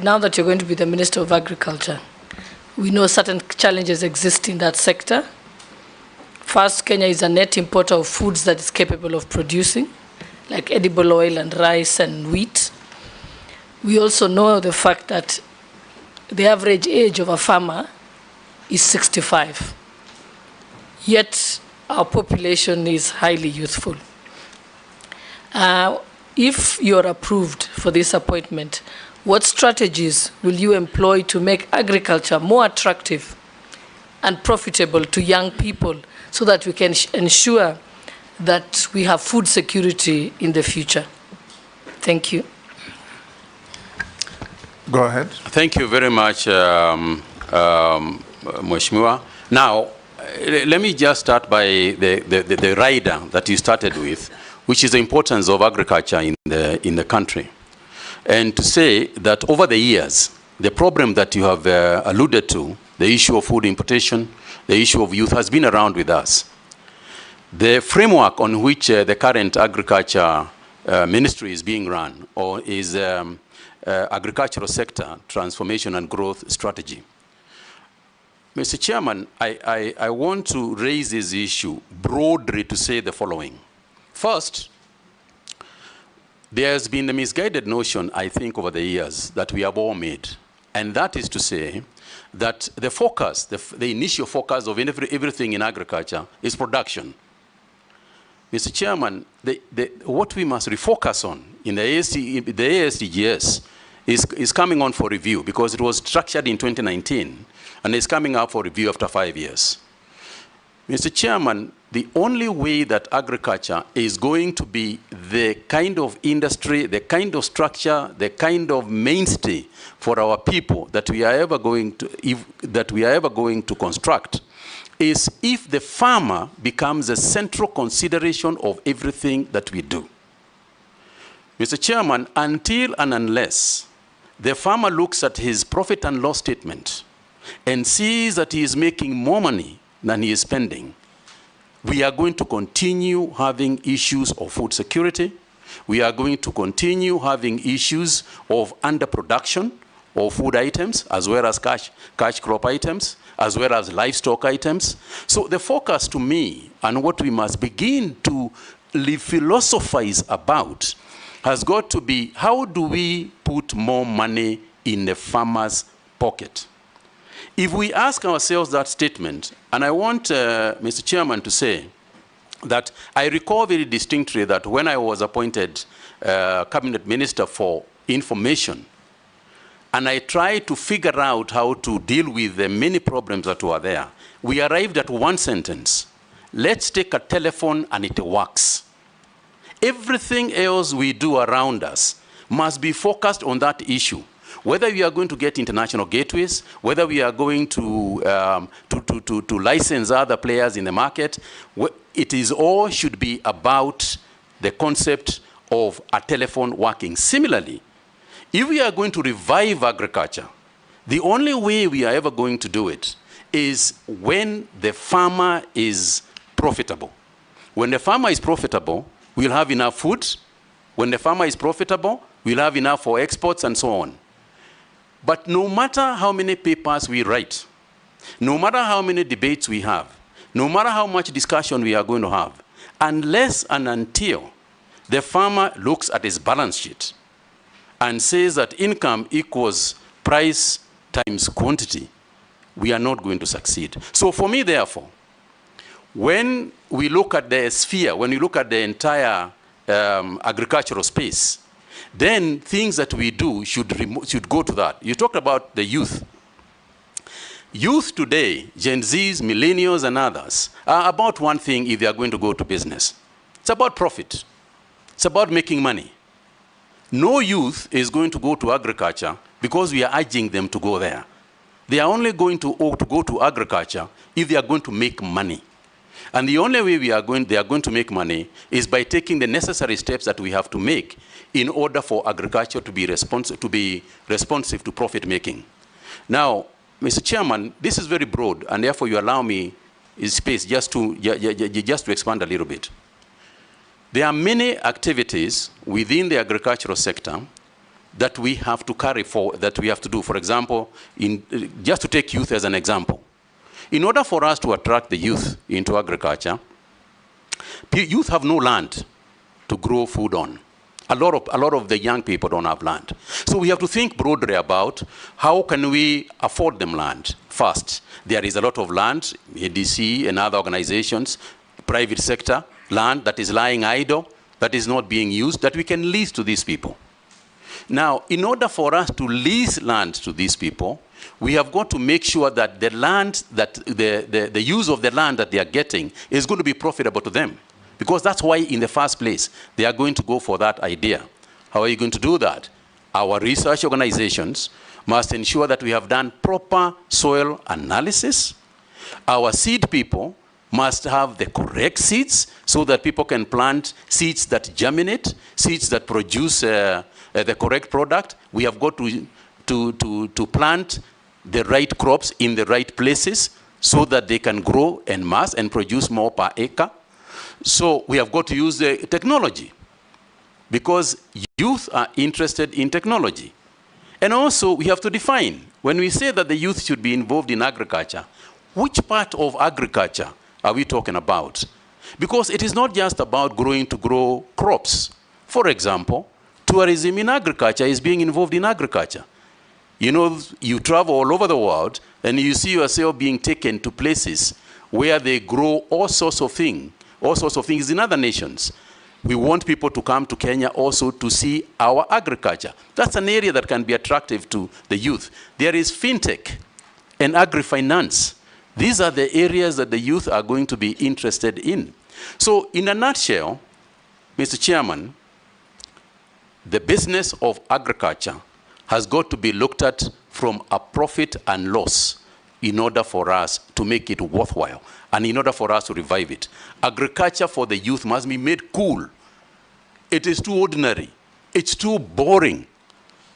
now that you're going to be the Minister of Agriculture, we know certain challenges exist in that sector. First, Kenya is a net importer of foods that is capable of producing, like edible oil and rice and wheat. We also know the fact that the average age of a farmer is 65. Yet, our population is highly youthful. If you're approved for this appointment, what strategies will you employ to make agriculture more attractive and profitable to young people so that we can ensure that we have food security in the future? Thank you. Go ahead. Thank you very much, Mheshimiwa. Now, let me just start by the rider that you started with, which is the importance of agriculture in the country. And to say that over the years, the problem that you have alluded to, the issue of food importation, the issue of youth, has been around with us. The framework on which the current agriculture ministry is being run, or is agricultural sector transformation and growth strategy. Mr. Chairman, I want to raise this issue broadly to say the following. First, there's been a misguided notion, I think, over the years that we have all made. And that is to say that the focus, the initial focus of everything in agriculture is production. Mr. Chairman, what we must refocus on in the ASDGS is coming on for review, because it was structured in 2019 and is coming up for review after 5 years. Mr. Chairman, the only way that agriculture is going to be the kind of industry, the kind of structure, the kind of mainstay for our people that we are ever going to construct is if the farmer becomes a central consideration of everything that we do. Mr. Chairman, until and unless the farmer looks at his profit and loss statement and sees that he is making more money than he is spending, we are going to continue having issues of food security. We are going to continue having issues of underproduction of food items, as well as cash crop items, as well as livestock items. So the focus to me, and what we must begin to philosophize about, has got to be, how do we put more money in the farmer's pocket? If we ask ourselves that statement, and I want Mr. Chairman to say that I recall very distinctly that when I was appointed Cabinet Minister for Information, and I tried to figure out how to deal with the many problems that were there, we arrived at one sentence: let's take a telephone and it works. Everything else we do around us must be focused on that issue. Whether we are going to get international gateways, whether we are going to license other players in the market, it is all should be about the concept of a telephone working. Similarly, if we are going to revive agriculture, the only way we are ever going to do it is when the farmer is profitable. When the farmer is profitable, we'll have enough food. When the farmer is profitable, we'll have enough for exports and so on. But no matter how many papers we write, no matter how many debates we have, no matter how much discussion we are going to have, unless and until the farmer looks at his balance sheet and says that income equals price times quantity, we are not going to succeed. So for me, therefore, when we look at the sphere, when we look at the entire agricultural space, then things that we do should go to that. You talked about the youth. Youth today, Gen Zs, millennials, and others, are about one thing if they are going to go to business. It's about profit. It's about making money. No youth is going to go to agriculture because we are urging them to go there. They are only going to go to agriculture if they are going to make money. And the only way they are going to make money is by taking the necessary steps that we have to make in order for agriculture to be responsive to profit making. Now, Mr. Chairman, this is very broad, and therefore you allow me space just to expand a little bit. There are many activities within the agricultural sector that we have to carry forward, that we have to do. For example, just to take youth as an example. In order for us to attract the youth into agriculture, youth have no land to grow food on. A lot of the young people don't have land. So we have to think broadly about how can we afford them land first. There is a lot of land, ADC and other organizations, private sector, land that is lying idle, that is not being used, that we can lease to these people. Now, in order for us to lease land to these people, we have got to make sure that the land, that the use of the land that they are getting is going to be profitable to them. Because that's why, in the first place, they are going to go for that idea. How are you going to do that? Our research organizations must ensure that we have done proper soil analysis. Our seed people must have the correct seeds so that people can plant seeds that germinate, seeds that produce the correct product. We have got to plant the right crops in the right places so that they can grow en masse and produce more per acre. So we have got to use the technology because youth are interested in technology. And also we have to define, when we say that the youth should be involved in agriculture, which part of agriculture are we talking about? Because it is not just about growing to grow crops. For example, tourism in agriculture is being involved in agriculture. You know, you travel all over the world and you see yourself being taken to places where they grow all sorts of things in other nations. We want people to come to Kenya also to see our agriculture. That's an area that can be attractive to the youth. There is fintech and agri-finance. These are the areas that the youth are going to be interested in. So in a nutshell, Mr. Chairman, the business of agriculture has got to be looked at from a profit and loss in order for us to make it worthwhile and in order for us to revive it. Agriculture for the youth must be made cool. It is too ordinary. It's too boring.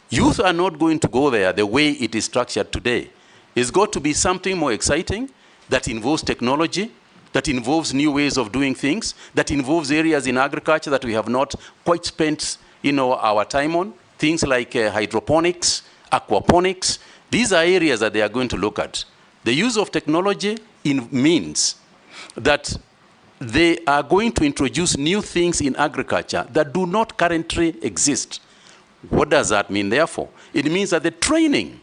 Youth are not going to go there the way it is structured today. It's got to be something more exciting that involves technology, that involves new ways of doing things, that involves areas in agriculture that we have not quite spent our time on, things like hydroponics, aquaponics. These are areas that they are going to look at. The use of technology means that they are going to introduce new things in agriculture that do not currently exist. What does that mean, therefore? It means that the training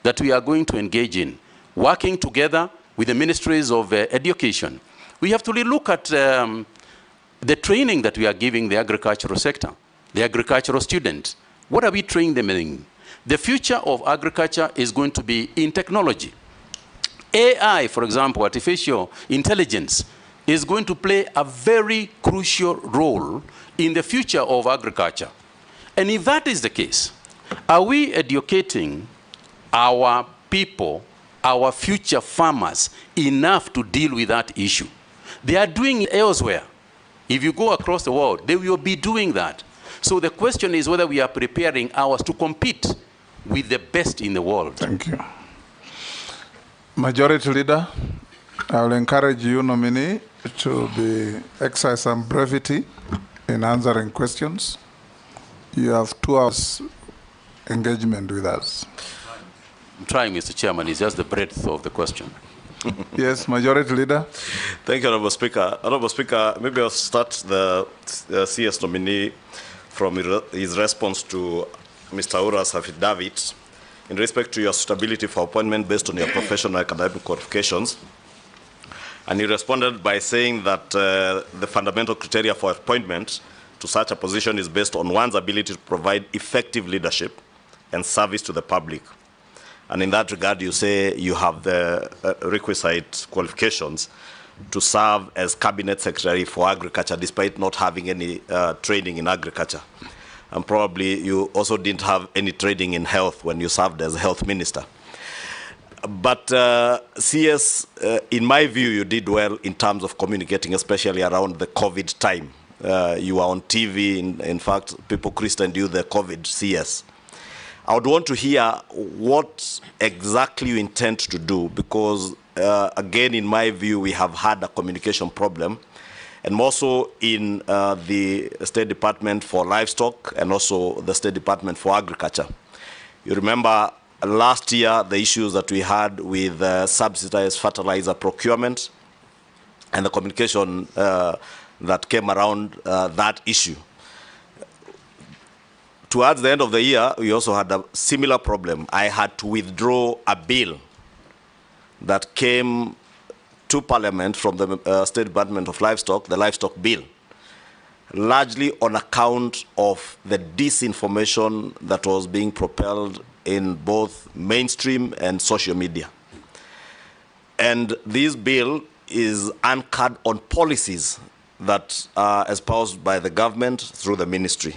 that we are going to engage in, working together with the ministries of education, we have to look at the training that we are giving the agricultural sector, the agricultural students. What are we training them in? The future of agriculture is going to be in technology. AI, for example, artificial intelligence, is going to play a very crucial role in the future of agriculture. And if that is the case, are we educating our people, our future farmers, enough to deal with that issue? They are doing it elsewhere. If you go across the world, they will be doing that. So the question is whether we are preparing ours to compete with the best in the world. Thank you. Majority Leader, I will encourage you, nominee, to exercise some brevity in answering questions. You have 2 hours engagement with us. I'm trying, Mr. Chairman. It's just the breadth of the question. Yes, Majority Leader. Thank you, Honorable Speaker. Honorable Speaker, maybe I'll start the CS nominee from his response to Mr. Ura's affidavit in respect to your suitability for appointment based on your professional academic qualifications. And he responded by saying that the fundamental criteria for appointment to such a position is based on one's ability to provide effective leadership and service to the public. And in that regard, you say you have the requisite qualifications to serve as Cabinet Secretary for Agriculture despite not having any training in agriculture. And probably you also didn't have any training in health when you served as Health Minister. But CS, in my view, you did well in terms of communicating, especially around the COVID time. You were on TV, in fact, people christened you the COVID CS. I would want to hear what exactly you intend to do because, again, in my view, we have had a communication problem. and more so in the State Department for Livestock and also the State Department for Agriculture. You remember last year the issues that we had with subsidized fertilizer procurement and the communication that came around that issue. Towards the end of the year, we also had a similar problem. I had to withdraw a bill that came to Parliament from the State Department of Livestock, the livestock bill, largely on account of the disinformation that was being propelled in both mainstream and social media. And this bill is anchored on policies that are espoused by the government through the ministry.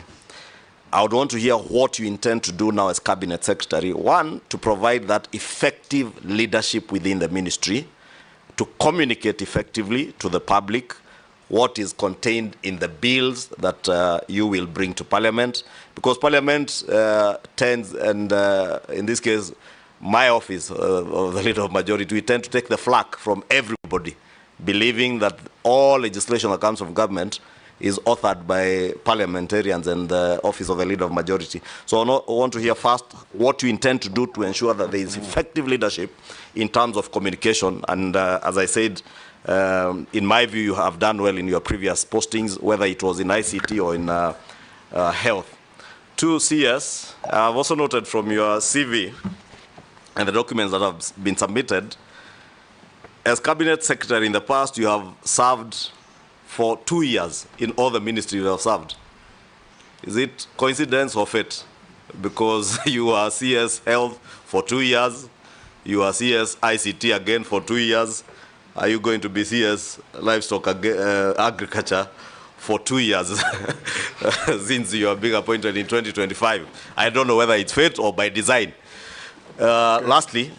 I would want to hear what you intend to do now as Cabinet Secretary. One, to provide that effective leadership within the ministry, to communicate effectively to the public what is contained in the bills that you will bring to Parliament. Because Parliament tends, and in this case, my office of the Leader of Majority, we tend to take the flak from everybody, believing that all legislation that comes from government is authored by parliamentarians and the office of the Leader of Majority. So I want to hear first what you intend to do to ensure that there is effective leadership in terms of communication. And as I said, in my view, you have done well in your previous postings, whether it was in ICT or in health. To CS, I've also noted from your CV and the documents that have been submitted, as Cabinet Secretary in the past, you have served for 2 years in all the ministries you have served. Is it coincidence or fate? Because you are CS Health for 2 years, you are CS ICT again for 2 years. Are you going to be CS Livestock Agriculture for 2 years since you are being appointed in 2025? I don't know whether it's fate or by design. Lastly,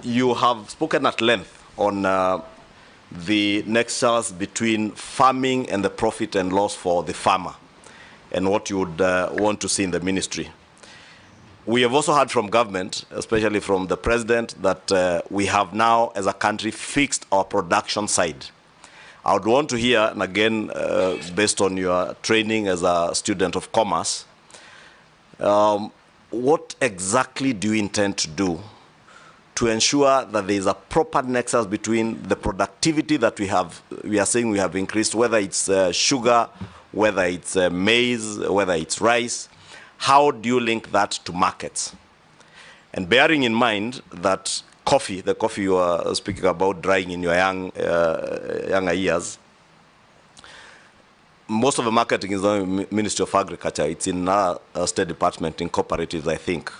you have spoken at length on the nexus between farming and the profit and loss for the farmer and what you would want to see in the ministry. We have also heard from government, especially from the president, that we have now as a country fixed our production side. I would want to hear, and again, based on your training as a student of commerce, what exactly do you intend to do to ensure that there is a proper nexus between the productivity that we are saying we have increased, whether it's sugar, whether it's maize, whether it's rice. How do you link that to markets? And bearing in mind that coffee, the coffee you are speaking about drying in your younger years, most of the marketing is done in the Ministry of Agriculture. It's in our State Department in cooperatives, I think.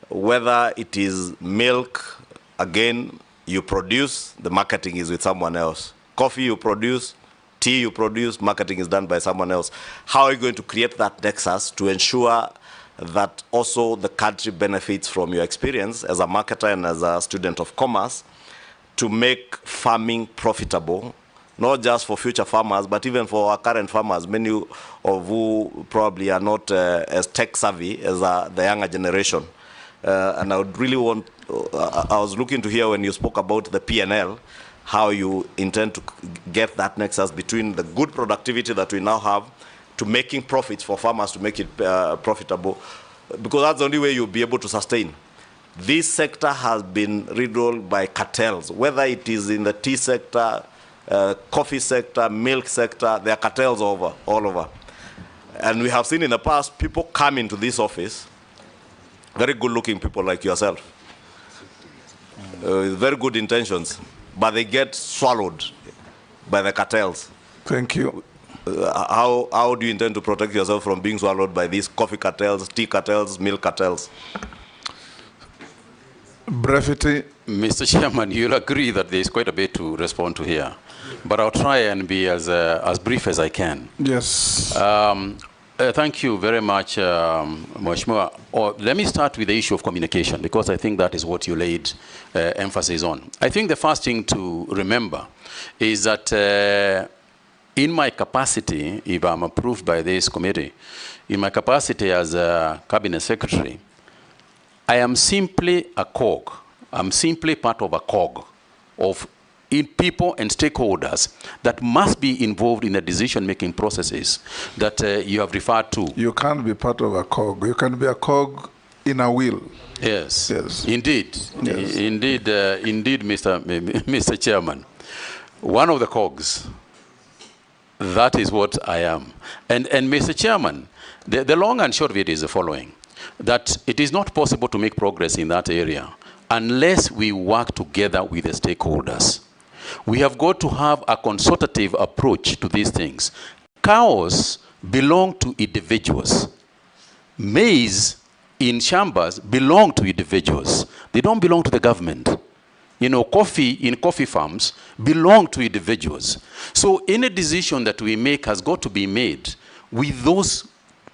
Whether it is milk, again, you produce, the marketing is with someone else. Coffee you produce, tea you produce, marketing is done by someone else. How are you going to create that nexus to ensure that also the country benefits from your experience as a marketer and as a student of commerce to make farming profitable, not just for future farmers, but even for our current farmers, many of who probably are not as tech savvy as the younger generation. And I would really want, I was looking to hear when you spoke about the P&L, how you intend to get that nexus between the good productivity that we now have to making profits for farmers to make it profitable, because that's the only way you'll be able to sustain. This sector has been riddled by cartels, whether it is in the tea sector, coffee sector, milk sector, there are cartels all over. And we have seen in the past people come into this office, very good-looking people like yourself, with very good intentions, but they get swallowed by the cartels. Thank you. How do you intend to protect yourself from being swallowed by these coffee cartels, tea cartels, milk cartels? Brevity. Mr. Chairman, you'll agree that there is quite a bit to respond to here, but I'll try and be as brief as I can. Yes. Thank you very much, Mheshimiwa. Let me start with the issue of communication, because I think that is what you laid emphasis on. I think the first thing to remember is that in my capacity, if I'm approved by this committee, in my capacity as a Cabinet Secretary, I am simply a cog. I'm simply part of a cog of in people and stakeholders that must be involved in the decision-making processes that you have referred to. You can't be part of a cog. You can be a cog in a wheel. Yes, yes. Indeed. Yes. Indeed, Mr. Chairman. One of the cogs, that is what I am. And Mr. Chairman, the long and short of it is the following, that it is not possible to make progress in that area unless we work together with the stakeholders. We have got to have a consultative approach to these things. Cows belong to individuals. Maize in shambas belong to individuals. They don't belong to the government. You know, coffee in coffee farms belong to individuals. So any decision that we make has got to be made with those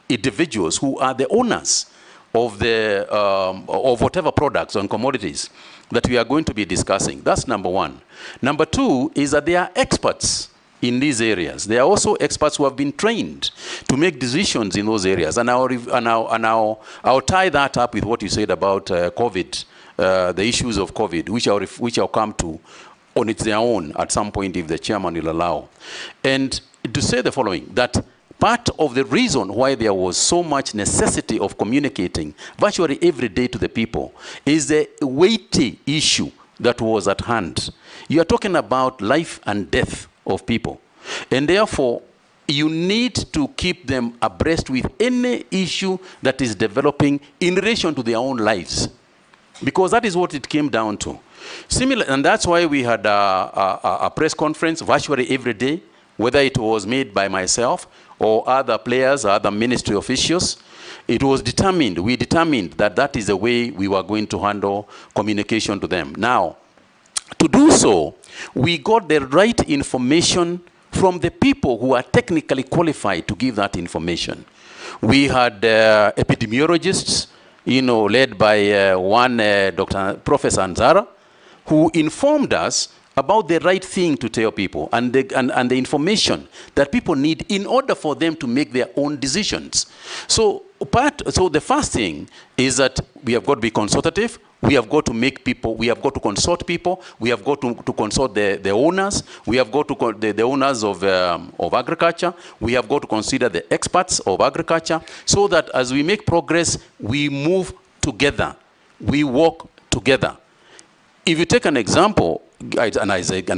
individuals who are the owners of the of whatever products and commodities that we are going to be discussing. That's number one. Number two is that they are experts in these areas. They are also experts who have been trained to make decisions in those areas. And I'll tie that up with what you said about COVID, the issues of COVID, which I'll come to on its own at some point if the chairman will allow. And to say the following, that part of the reason why there was so much necessity of communicating virtually every day to the people is the weighty issue that was at hand. You are talking about life and death of people. And therefore, you need to keep them abreast with any issue that is developing in relation to their own lives. Because that is what it came down to. Similar, and that's why we had a press conference virtually every day, whether it was made by myself or other players, or other ministry officials. It was determined, we determined that that is the way we were going to handle communication to them. Now, to do so, we got the right information from the people who are technically qualified to give that information. We had epidemiologists, you know, led by one Professor Anzara, who informed us about the right thing to tell people and the information that people need in order for them to make their own decisions. So the first thing is that we have got to be consultative. We have got to make people, we have got to consult people. We have got to consult the owners. We have got to, the owners of agriculture. We have got to consider the experts of agriculture so that as we make progress, we move together. We work together. If you take an example, and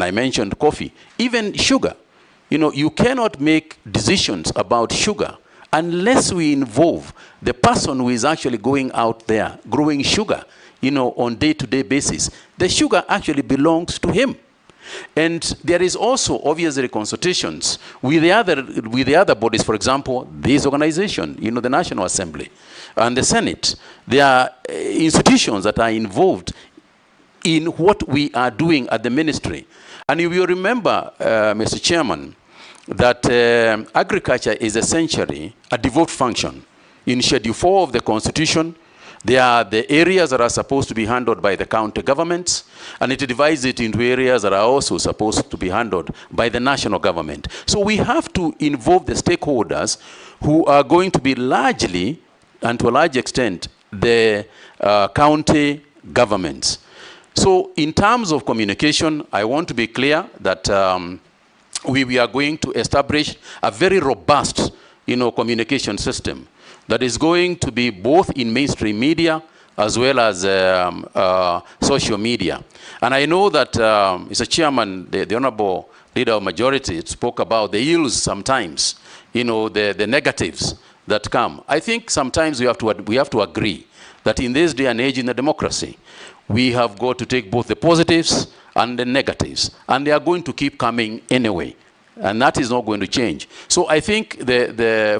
I mentioned coffee, even sugar. You know, you cannot make decisions about sugar unless we involve the person who is actually going out there growing sugar, you know, on day-to-day basis. The sugar actually belongs to him. And there is also obviously consultations with the other bodies, for example, this organization, you know, the National Assembly and the Senate. There are institutions that are involved in what we are doing at the ministry. And you will remember, Mr. Chairman, that agriculture is essentially a devolved function. In Schedule 4 of the Constitution, there are the areas that are supposed to be handled by the county governments, and it divides it into areas that are also supposed to be handled by the national government. So we have to involve the stakeholders who are going to be largely, and to a large extent, the county governments. So in terms of communication, I want to be clear that we are going to establish a very robust, you know, communication system that is going to be both in mainstream media as well as social media. And I know that Mr. Chairman, the Honorable Leader of Majority spoke about the ills sometimes, you know, the negatives that come. I think sometimes we have to agree that in this day and age in the democracy, we have got to take both the positives and the negatives, and they are going to keep coming anyway, and that is not going to change. So I think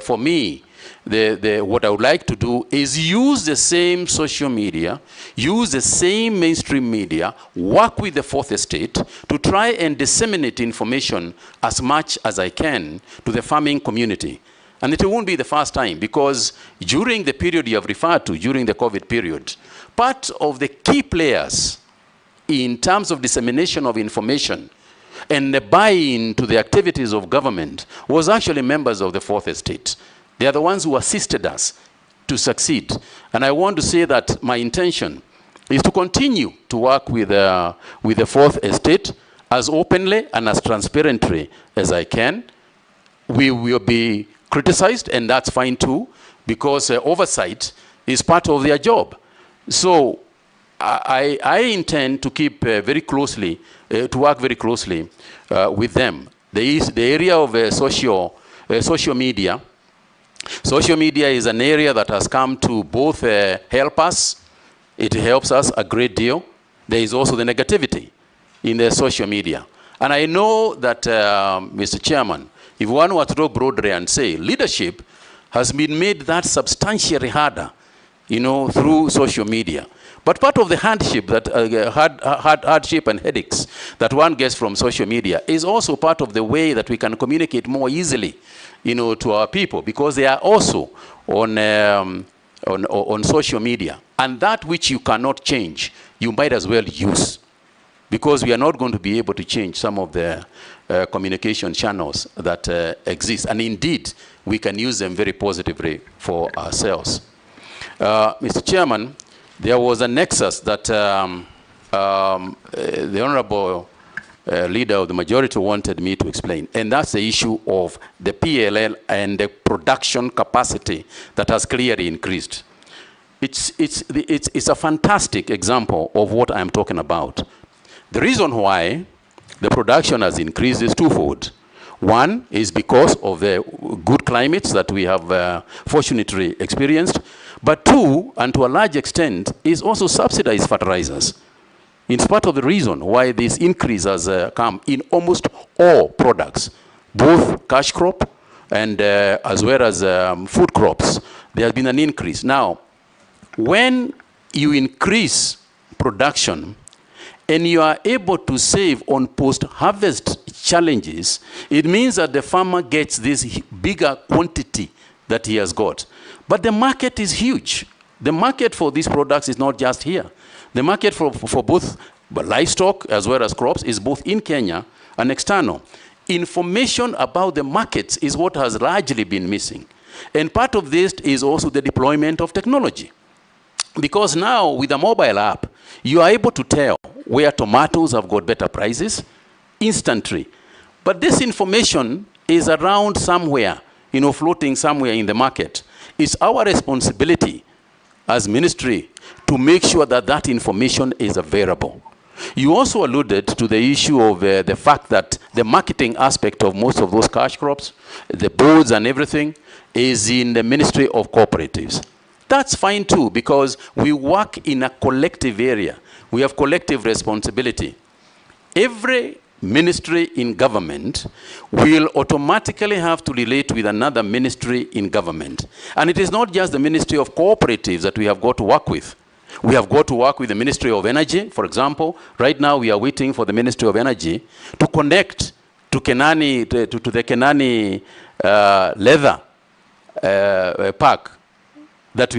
for me, what I would like to do is use the same social media, use the same mainstream media, work with the fourth estate to try and disseminate information as much as I can to the farming community. And it won't be the first time, because during the period you have referred to, during the COVID period, part of the key players in terms of dissemination of information and the buy-in to the activities of government was actually members of the fourth estate. They are the ones who assisted us to succeed. And I want to say that my intention is to continue to work with the fourth estate as openly and as transparently as I can. We will be criticized, and that's fine too, because oversight is part of their job. So I intend to keep very closely, to work very closely with them. The area of social media. Social media is an area that has come to both help us. It helps us a great deal. There is also the negativity in the social media. And I know that, Mr. Chairman, if one were to go broadly and say leadership has been made that substantially harder, through social media. But part of the hardship and headaches that one gets from social media is also part of the way that we can communicate more easily, to our people, because they are also on social media. And that which you cannot change, you might as well use, because we are not going to be able to change some of the communication channels that exist. And indeed, we can use them very positively for ourselves. Mr. Chairman, there was a nexus that the Honorable Leader of the majority wanted me to explain, and that's the issue of the PLL and the production capacity that has clearly increased. It's a fantastic example of what I'm talking about. The reason why the production has increased is twofold. One is because of the good climates that we have fortunately experienced. But two, and to a large extent, is also subsidized fertilizers. It's part of the reason why this increase has come in almost all products, both cash crop and as well as food crops. There has been an increase. Now, when you increase production and you are able to save on post-harvest challenges, it means that the farmer gets this bigger quantity that he has got. But the market is huge. The market for these products is not just here. The market for both livestock as well as crops is both in Kenya and external. Information about the markets is what has largely been missing. And part of this is also the deployment of technology. Because now, with a mobile app, you are able to tell where tomatoes have got better prices instantly. But this information is around somewhere, floating somewhere in the market. It's our responsibility as ministry to make sure that that information is available. You also alluded to the issue of the fact that the marketing aspect of most of those cash crops, the boards and everything, is in the Ministry of Cooperatives. That's fine too, because we work in a collective area. We have collective responsibility. Every ministry in government will automatically have to relate with another ministry in government. And it is not just the Ministry of Cooperatives that we have got to work with. We have got to work with the Ministry of Energy, for example. Right now we are waiting for the Ministry of Energy to connect to Kenani, to the Kenani leather park that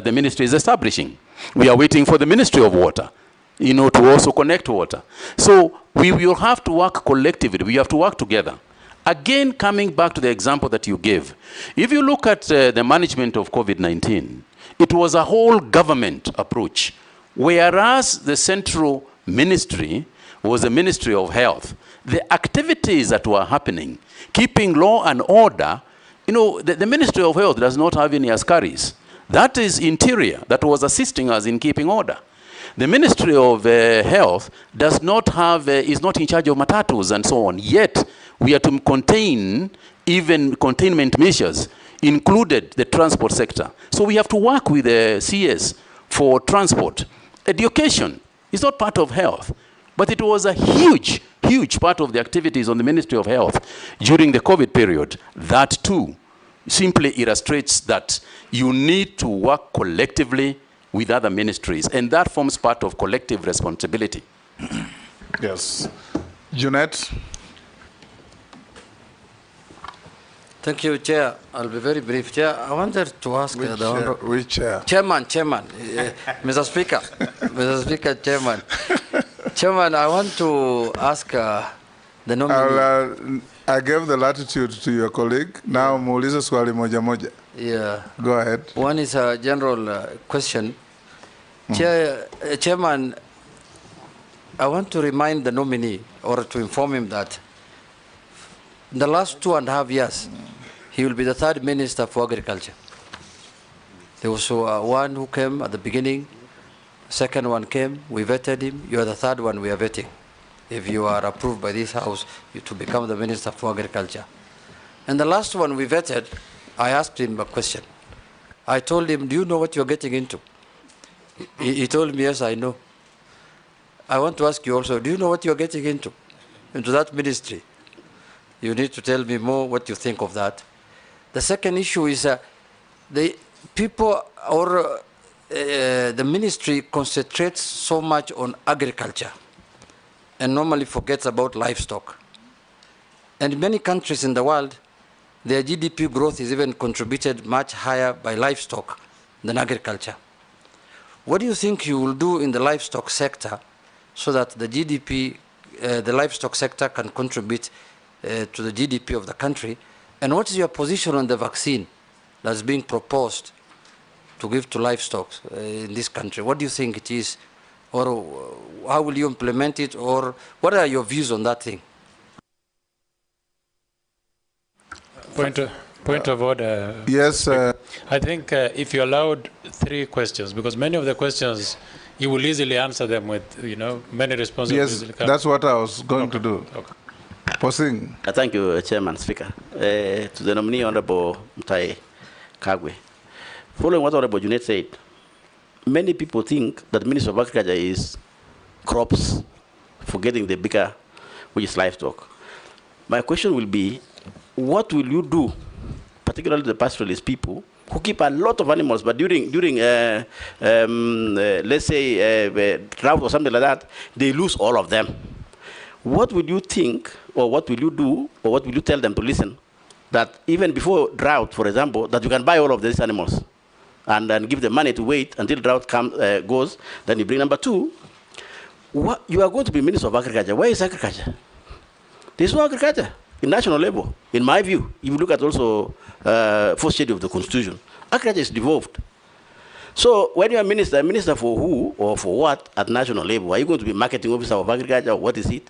the ministry is establishing. We are waiting for the Ministry of Water, to also connect water. So we will have to work collectively. We have to work together. Again, coming back to the example that you gave, if you look at the management of COVID-19, it was a whole government approach, whereas the central ministry was the Ministry of Health. The activities that were happening, keeping law and order, the Ministry of Health does not have any askaris. That is Interior that was assisting us in keeping order. The Ministry of Health does not have, is not in charge of matatus and so on. Yet, we are to contain even containment measures, included the transport sector. So we have to work with the CS for transport. Education is not part of health, but it was a huge, huge part of the activities on the Ministry of Health during the COVID period. That too simply illustrates that you need to work collectively with other ministries, and that forms part of collective responsibility. Yes. Junet. Thank you, Chair. I'll be very brief. Chair, I wanted to ask which chair? Chairman, Mr. Speaker, Mr. Speaker, Chairman. Chairman, I want to ask the nominee. I gave the latitude to your colleague. Now, muulize swali moja moja. Yeah. Go ahead. One is a general question. Chairman, I want to remind the nominee, or to inform him that in the last 2.5 years, he will be the third minister for agriculture. There was one who came at the beginning, second one came, we vetted him, you are the third one we are vetting. If you are approved by this house, you to become the minister for agriculture. And the last one we vetted, I asked him a question. I told him, do you know what you're getting into? He told me, yes, I know. I want to ask you also, do you know what you're getting into that ministry? You need to tell me more what you think of that. The second issue is the people or the ministry concentrates so much on agriculture and normally forgets about livestock. And in many countries in the world, their GDP growth is even contributed much higher by livestock than agriculture. What do you think you will do in the livestock sector so that the GDP, the livestock sector can contribute to the GDP of the country? And what is your position on the vaccine that's being proposed to give to livestock in this country? What do you think it is? Or how will you implement it? Or what are your views on that thing? Point of order. Yes. I think if you allowed 3 questions, because many of the questions, you will easily answer them with, many responses. Yes, that's what I was going to do. Okay. Posing. Thank you, Chairman, Speaker. To the nominee, Honorable Mutahi Kagwe. Following what Honorable Junet said, many people think that the Ministry of Agriculture is crops, forgetting the bigger, which is livestock. My question will be, what will you do, particularly the pastoralist people, who keep a lot of animals, but during let's say, drought or something like that, they lose all of them. What would you think, or what will you do, or what will you tell them to listen, that even before drought, for example, that you can buy all of these animals, and then give them money to wait until drought goes, then you bring number 2, you are going to be Minister of Agriculture. Where is agriculture? There's no agriculture in national level, in my view. If you look at also first schedule of the Constitution, agriculture is devolved. So when you are minister for who or for what at national level? Are you going to be marketing officer of agriculture, or what is it?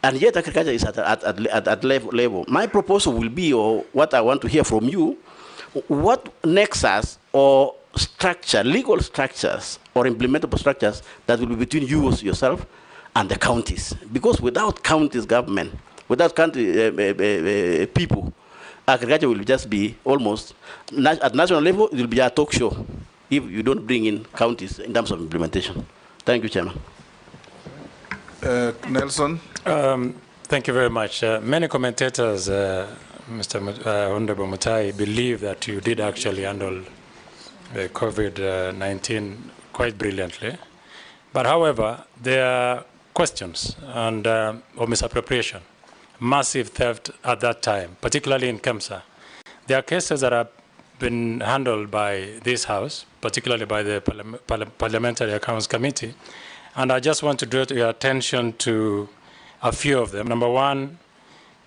And yet agriculture is at level. My proposal will be, or what I want to hear from you, what nexus or structure, legal structures or implementable structures that will be between you yourself and the counties. Because without counties government, without county people, agriculture will just be almost, at national level, it will be a talk show if you don't bring in counties in terms of implementation. Thank you, Chairman. Nelson. Thank you very much. Many commentators, Mr. Honorable Mutahi, believe that you did actually handle the COVID-19 quite brilliantly. But however, there are questions and of misappropriation, massive theft at that time, particularly in Kemsa. There are cases that have been handled by this House, particularly by the Parliamentary Accounts Committee, and I just want to draw your attention to a few of them. Number 1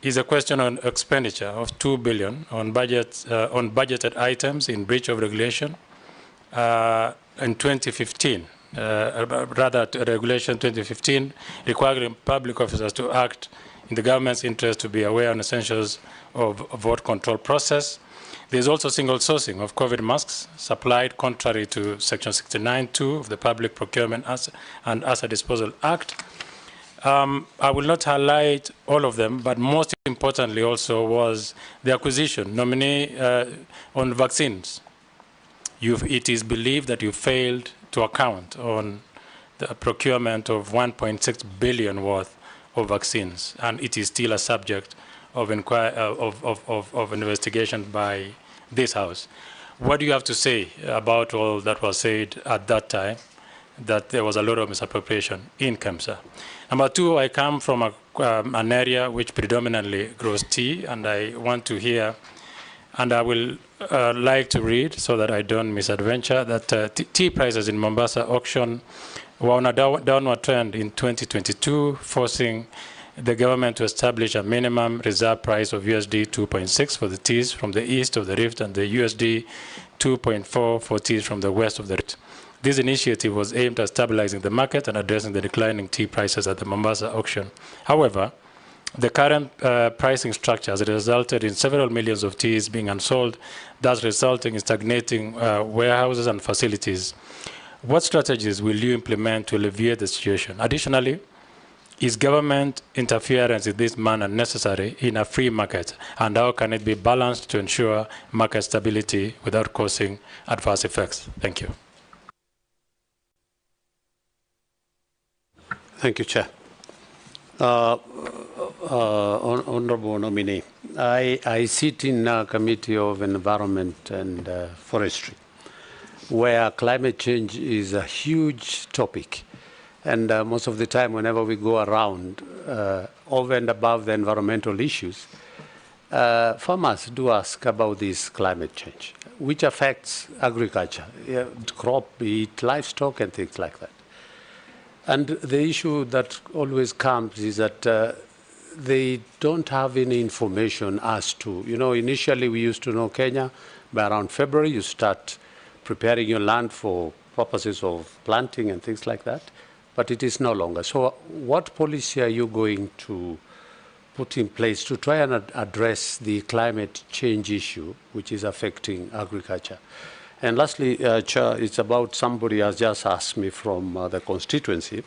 is a question on expenditure of 2 billion on budgeted items in breach of regulation in 2015. Rather, Regulation 2015 requiring public officers to act in the government's interest to be aware on essentials of vote control process. There's also single sourcing of COVID masks supplied contrary to Section 69(2) of the Public Procurement and Asset Disposal Act. I will not highlight all of them, but most importantly also was the acquisition, nominee on vaccines. It is believed that you failed to account on the procurement of 1.6 billion worth of vaccines, and it is still a subject of investigation by this House. What do you have to say about all that was said at that time, that there was a lot of misappropriation in Kemsa? Number 2, I come from an area which predominantly grows tea, and I want to hear, and I will like to read so that I don't misadventure, that tea prices in Mombasa auction were on a downward trend in 2022, forcing the government to establish a minimum reserve price of USD 2.6 for the teas from the east of the rift and the USD 2.4 for teas from the west of the rift. This initiative was aimed at stabilizing the market and addressing the declining tea prices at the Mombasa auction. However, the current pricing structure has resulted in several millions of teas being unsold, thus resulting in stagnating warehouses and facilities. What strategies will you implement to alleviate the situation? Additionally, is government interference in this manner necessary in a free market, and how can it be balanced to ensure market stability without causing adverse effects? Thank you. Thank you, Chair. Honorable nominee, I sit in a committee of environment and forestry, where climate change is a huge topic. And most of the time, whenever we go around, over and above the environmental issues, farmers do ask about this climate change, which affects agriculture, crop, eat, livestock, and things like that. And the issue that always comes is that they don't have any information as to, initially we used to know Kenya, by around February you start preparing your land for purposes of planting and things like that, but it is no longer. So what policy are you going to put in place to try and address the climate change issue which is affecting agriculture? And lastly, Chair, it's about somebody has just asked me from the constituency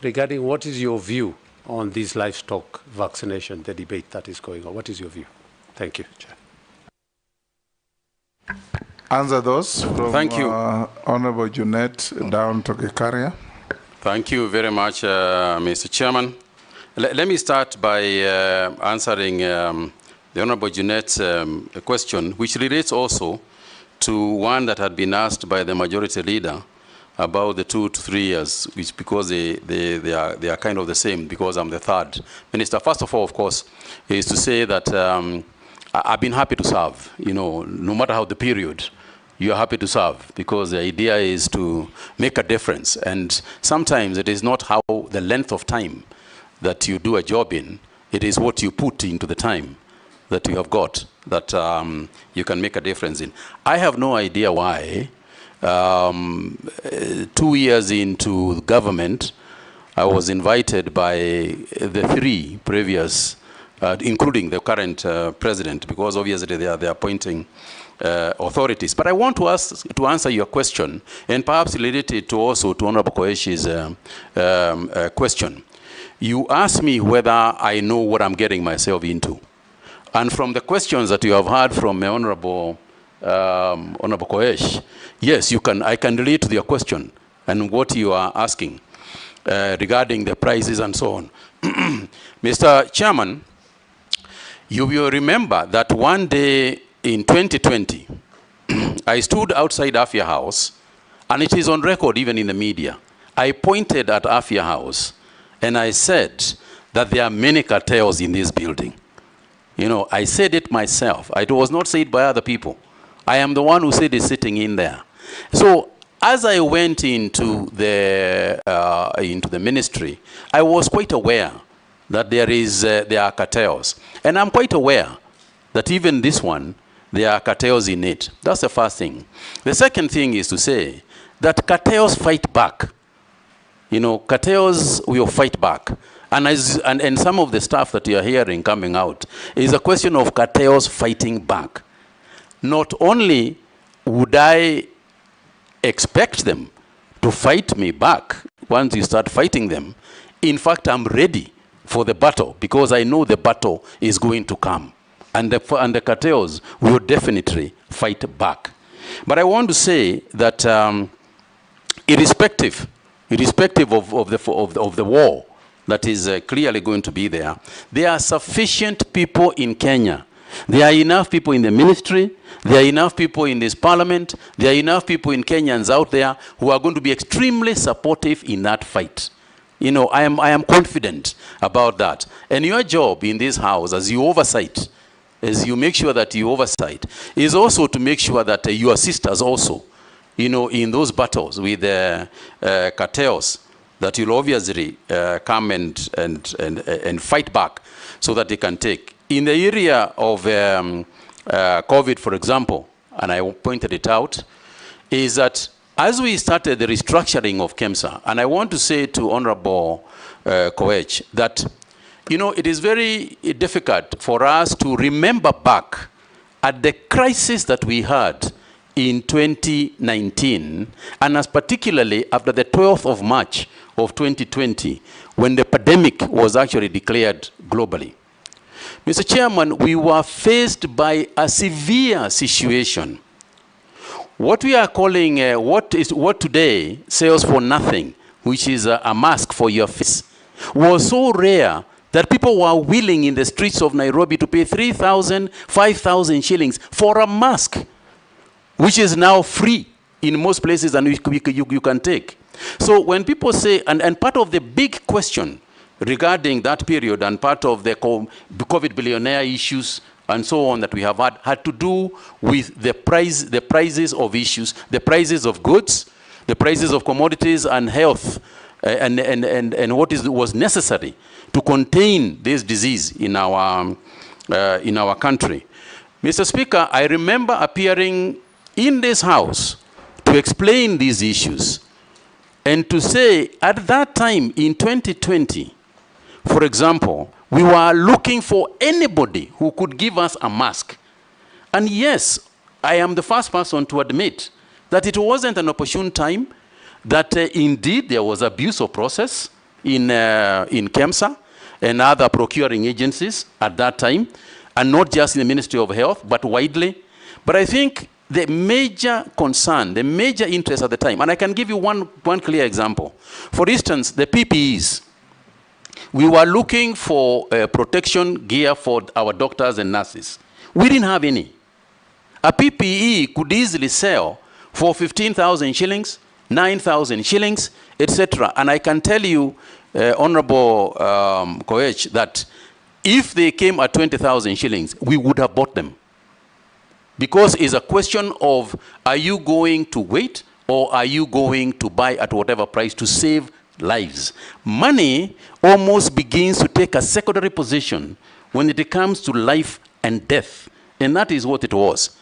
regarding what is your view on this livestock vaccination, the debate that is going on. What is your view? Thank you, Chair. Answer those from Thank you. Honorable Junet down to Gikaria. Thank you very much, Mr. Chairman. Let me start by answering the Honorable Junet's question, which relates also to one that had been asked by the majority leader about the 2 to 3 years, which because they are kind of the same, because I'm the third minister. First of all, of course, is to say that I've been happy to serve, no matter how the period, you're happy to serve, because the idea is to make a difference. And sometimes it is not how the length of time that you do a job in, it is what you put into the time that you have got that you can make a difference in. I have no idea why 2 years into government, I was invited by the 3 previous, including the current president, because obviously they are the appointing authorities. But I want to answer your question, and perhaps relate it also to Honorable Koeshi's question. You asked me whether I know what I'm getting myself into. And from the questions that you have heard from Honorable Koesh, yes, I can relate to your question and what you are asking regarding the prices and so on. Mr. Chairman, you will remember that one day in 2020, I stood outside Afia House, and it is on record even in the media. I pointed at Afia House, and I said that there are many cartels in this building. I said it myself. It was not said by other people. I am the one who said it sitting in there. So as I went into the ministry, I was quite aware that there are cartels. And I'm quite aware that even this one, there are cartels in it. That's the first thing. The second thing is to say that cartels fight back. Cartels will fight back. And some of the stuff that you are hearing coming out is a question of cartels fighting back. Not only would I expect them to fight me back once you start fighting them, in fact, I'm ready for the battle, because I know the battle is going to come. And the cartels will definitely fight back. But I want to say that irrespective of the war that is clearly going to be there are sufficient people in Kenya. There are enough people in the ministry, there are enough people in this parliament, there are enough people in Kenyans out there who are going to be extremely supportive in that fight. I am confident about that. And your job in this house, as you make sure that you oversight, is also to make sure that you assist us also, in those battles with the cartels, that you'll obviously come and fight back so that they can take. In the area of COVID, for example, and I pointed it out, is that as we started the restructuring of KEMSA, and I want to say to Honorable Koech that, you know, it is very difficult for us to remember back at the crisis that we had in 2019, and as particularly after the 12th of March of 2020, when the pandemic was actually declared globally. Mr. Chairman, we were faced by a severe situation. What we are calling, what today sells for nothing, which is a mask for your face, was so rare that people were willing in the streets of Nairobi to pay 3,000, 5,000 shillings for a mask, which is now free in most places and you can take. So when people say, and part of the big question regarding that period and part of the COVID billionaire issues and so on that we have had to do with the prices of issues, the prices of goods, the prices of commodities and health, and what was necessary to contain this disease in our country. Mr. Speaker, I remember appearing in this House to explain these issues and to say at that time in 2020, for example, we were looking for anybody who could give us a mask. And yes, I am the first person to admit that it wasn't an opportune time, that indeed there was abuse of process in KEMSA and other procuring agencies at that time, and not just in the Ministry of Health, but widely. But I think the major concern, the major interest at the time, and I can give you one clear example. For instance, the PPEs. We were looking for protection gear for our doctors and nurses. We didn't have any. A PPE could easily sell for 15,000 shillings, 9,000 shillings, etc. And I can tell you, Honorable Koech, that if they came at 20,000 shillings, we would have bought them. Because it's a question of, are you going to wait or are you going to buy at whatever price to save lives? Money almost begins to take a secondary position when it comes to life and death. And that is what it was.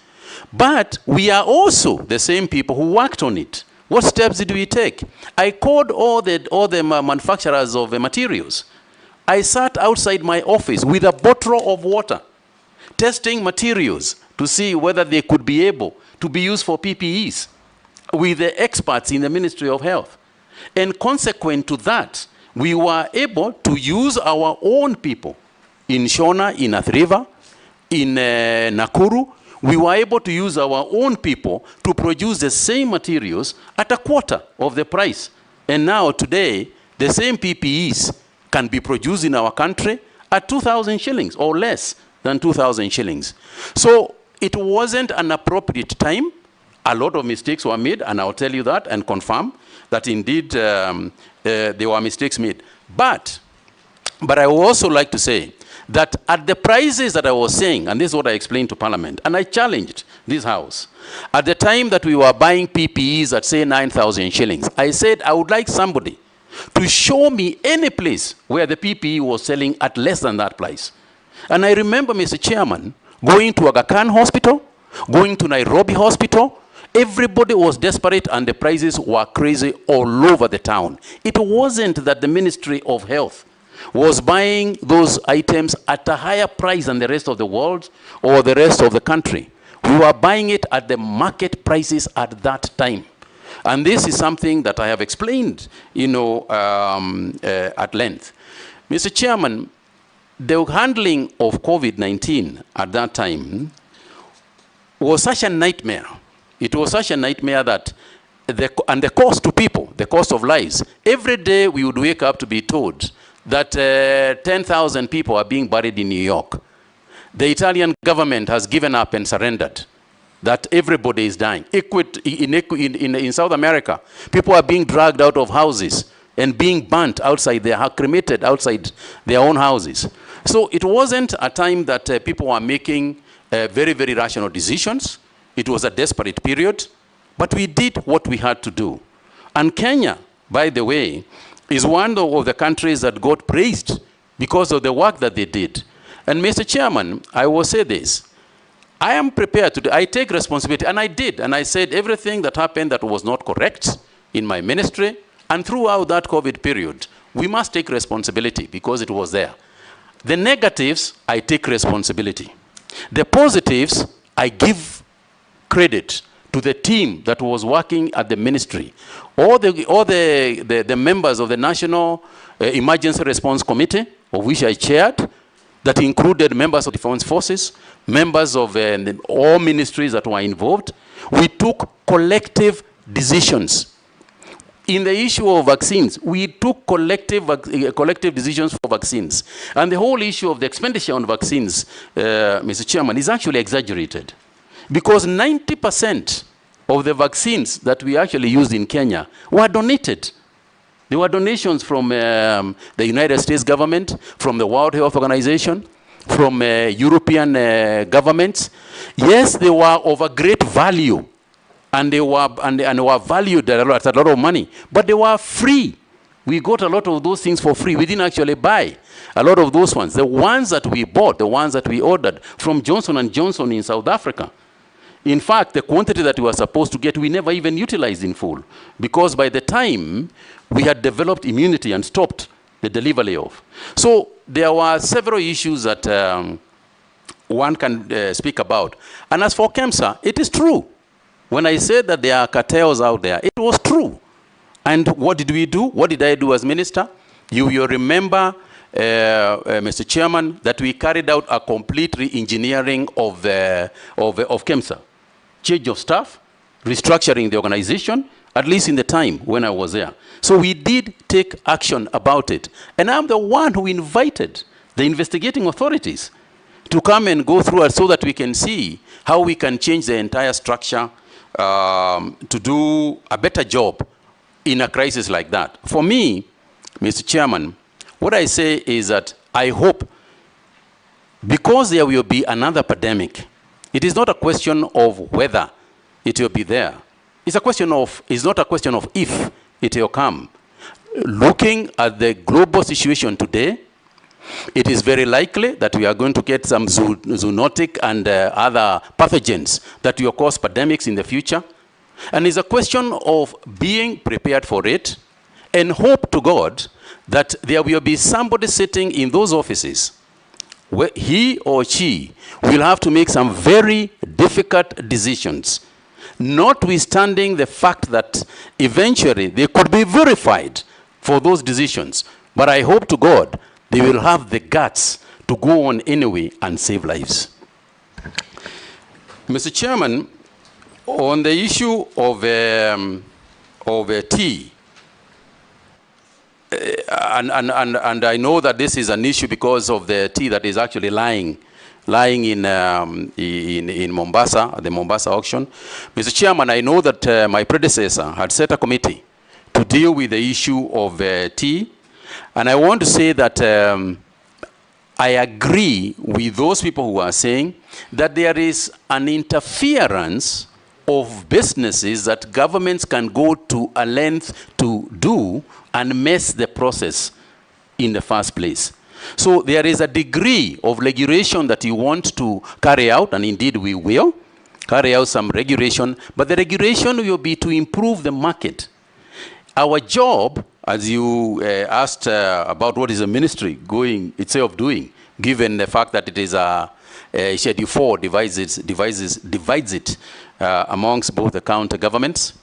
But we are also the same people who worked on it. What steps did we take? I called all the manufacturers of materials. I sat outside my office with a bottle of water, testing materials to see whether they could be able to be used for PPEs with the experts in the Ministry of Health. And consequent to that, we were able to use our own people in Shona, in Athi River, in Nakuru. We were able to use our own people to produce the same materials at a quarter of the price. And now today, the same PPEs can be produced in our country at 2,000 shillings or less than 2,000 shillings. So it wasn't an appropriate time. A lot of mistakes were made, and I'll tell you that and confirm that indeed there were mistakes made. But I would also like to say that at the prices that I was saying, and this is what I explained to Parliament, and I challenged this House, at the time that we were buying PPEs at, say, 9,000 shillings, I said I would like somebody to show me any place where the PPE was selling at less than that price. And I remember, Mr. Chairman, going to Aga Khan Hospital, going to Nairobi Hospital. Everybody was desperate and the prices were crazy all over the town. It wasn't that the Ministry of Health was buying those items at a higher price than the rest of the world or the rest of the country. We were buying it at the market prices at that time. And this is something that I have explained, you know, at length. Mr. Chairman, the handling of COVID-19 at that time was such a nightmare. It was such a nightmare that, and the cost to people, the cost of lives, every day we would wake up to be told that 10,000 people are being buried in New York. The Italian government has given up and surrendered, that everybody is dying. In South America, people are being dragged out of houses and being burnt outside, they are cremated outside their own houses. So it wasn't a time that people were making very, very rational decisions. It was a desperate period, but we did what we had to do. And Kenya, by the way, is one of the countries that got praised because of the work that they did. And Mr. Chairman, I will say this. I am prepared to do, I take responsibility, and I did, and I said everything that happened that was not correct in my ministry, and throughout that COVID period, we must take responsibility because it was there. The negatives, I take responsibility. The positives, I give credit to the team that was working at the ministry. All the members of the National Emergency Response Committee, of which I chaired, that included members of the Defense Forces, members of all ministries that were involved. We took collective decisions. In the issue of vaccines, we took collective decisions for vaccines. And the whole issue of the expenditure on vaccines, Mr. Chairman, is actually exaggerated. Because 90% of the vaccines that we actually used in Kenya were donated. There were donations from the United States government, from the World Health Organization, from European governments. Yes, they were of a great value, and they were valued at a lot of money, but they were free. We got a lot of those things for free. We didn't actually buy a lot of those ones. The ones that we bought, the ones that we ordered from Johnson & Johnson in South Africa. In fact, the quantity that we were supposed to get, we never even utilized in full, because by the time we had developed immunity and stopped the delivery of. So there were several issues that one can speak about. And as for KEMSA, it is true. When I said that there are cartels out there, it was true. And what did we do? What did I do as minister? You will remember, Mr. Chairman, that we carried out a complete re-engineering of KEMSA. Change of staff, restructuring the organization, at least in the time when I was there. So we did take action about it. And I'm the one who invited the investigating authorities to come and go through it so that we can see how we can change the entire structure to do a better job in a crisis like that. For me, Mr. Chairman, what I say is that I hope, because there will be another pandemic, it is not a question of whether it will be there. It's not a question of if it will come. Looking at the global situation today, it is very likely that we are going to get some zoonotic and other pathogens that will cause pandemics in the future. And it's a question of being prepared for it and hope to God that there will be somebody sitting in those offices where he or she will have to make some very difficult decisions, notwithstanding the fact that eventually they could be verified for those decisions. But I hope to God they will have the guts to go on anyway and save lives. Mr. Chairman, on the issue of tea, and I know that this is an issue because of the tea that is actually lying in Mombasa, at the Mombasa auction. Mr. Chairman, I know that my predecessor had set a committee to deal with the issue of tea. And I want to say that I agree with those people who are saying that there is an interference of businesses that governments can go to a length to do and mess the process in the first place. So there is a degree of regulation that you want to carry out, and indeed we will carry out some regulation, but the regulation will be to improve the market. Our job, as you asked about what is the ministry going itself doing, given the fact that it is a Schedule 4 divides it amongst both the county governments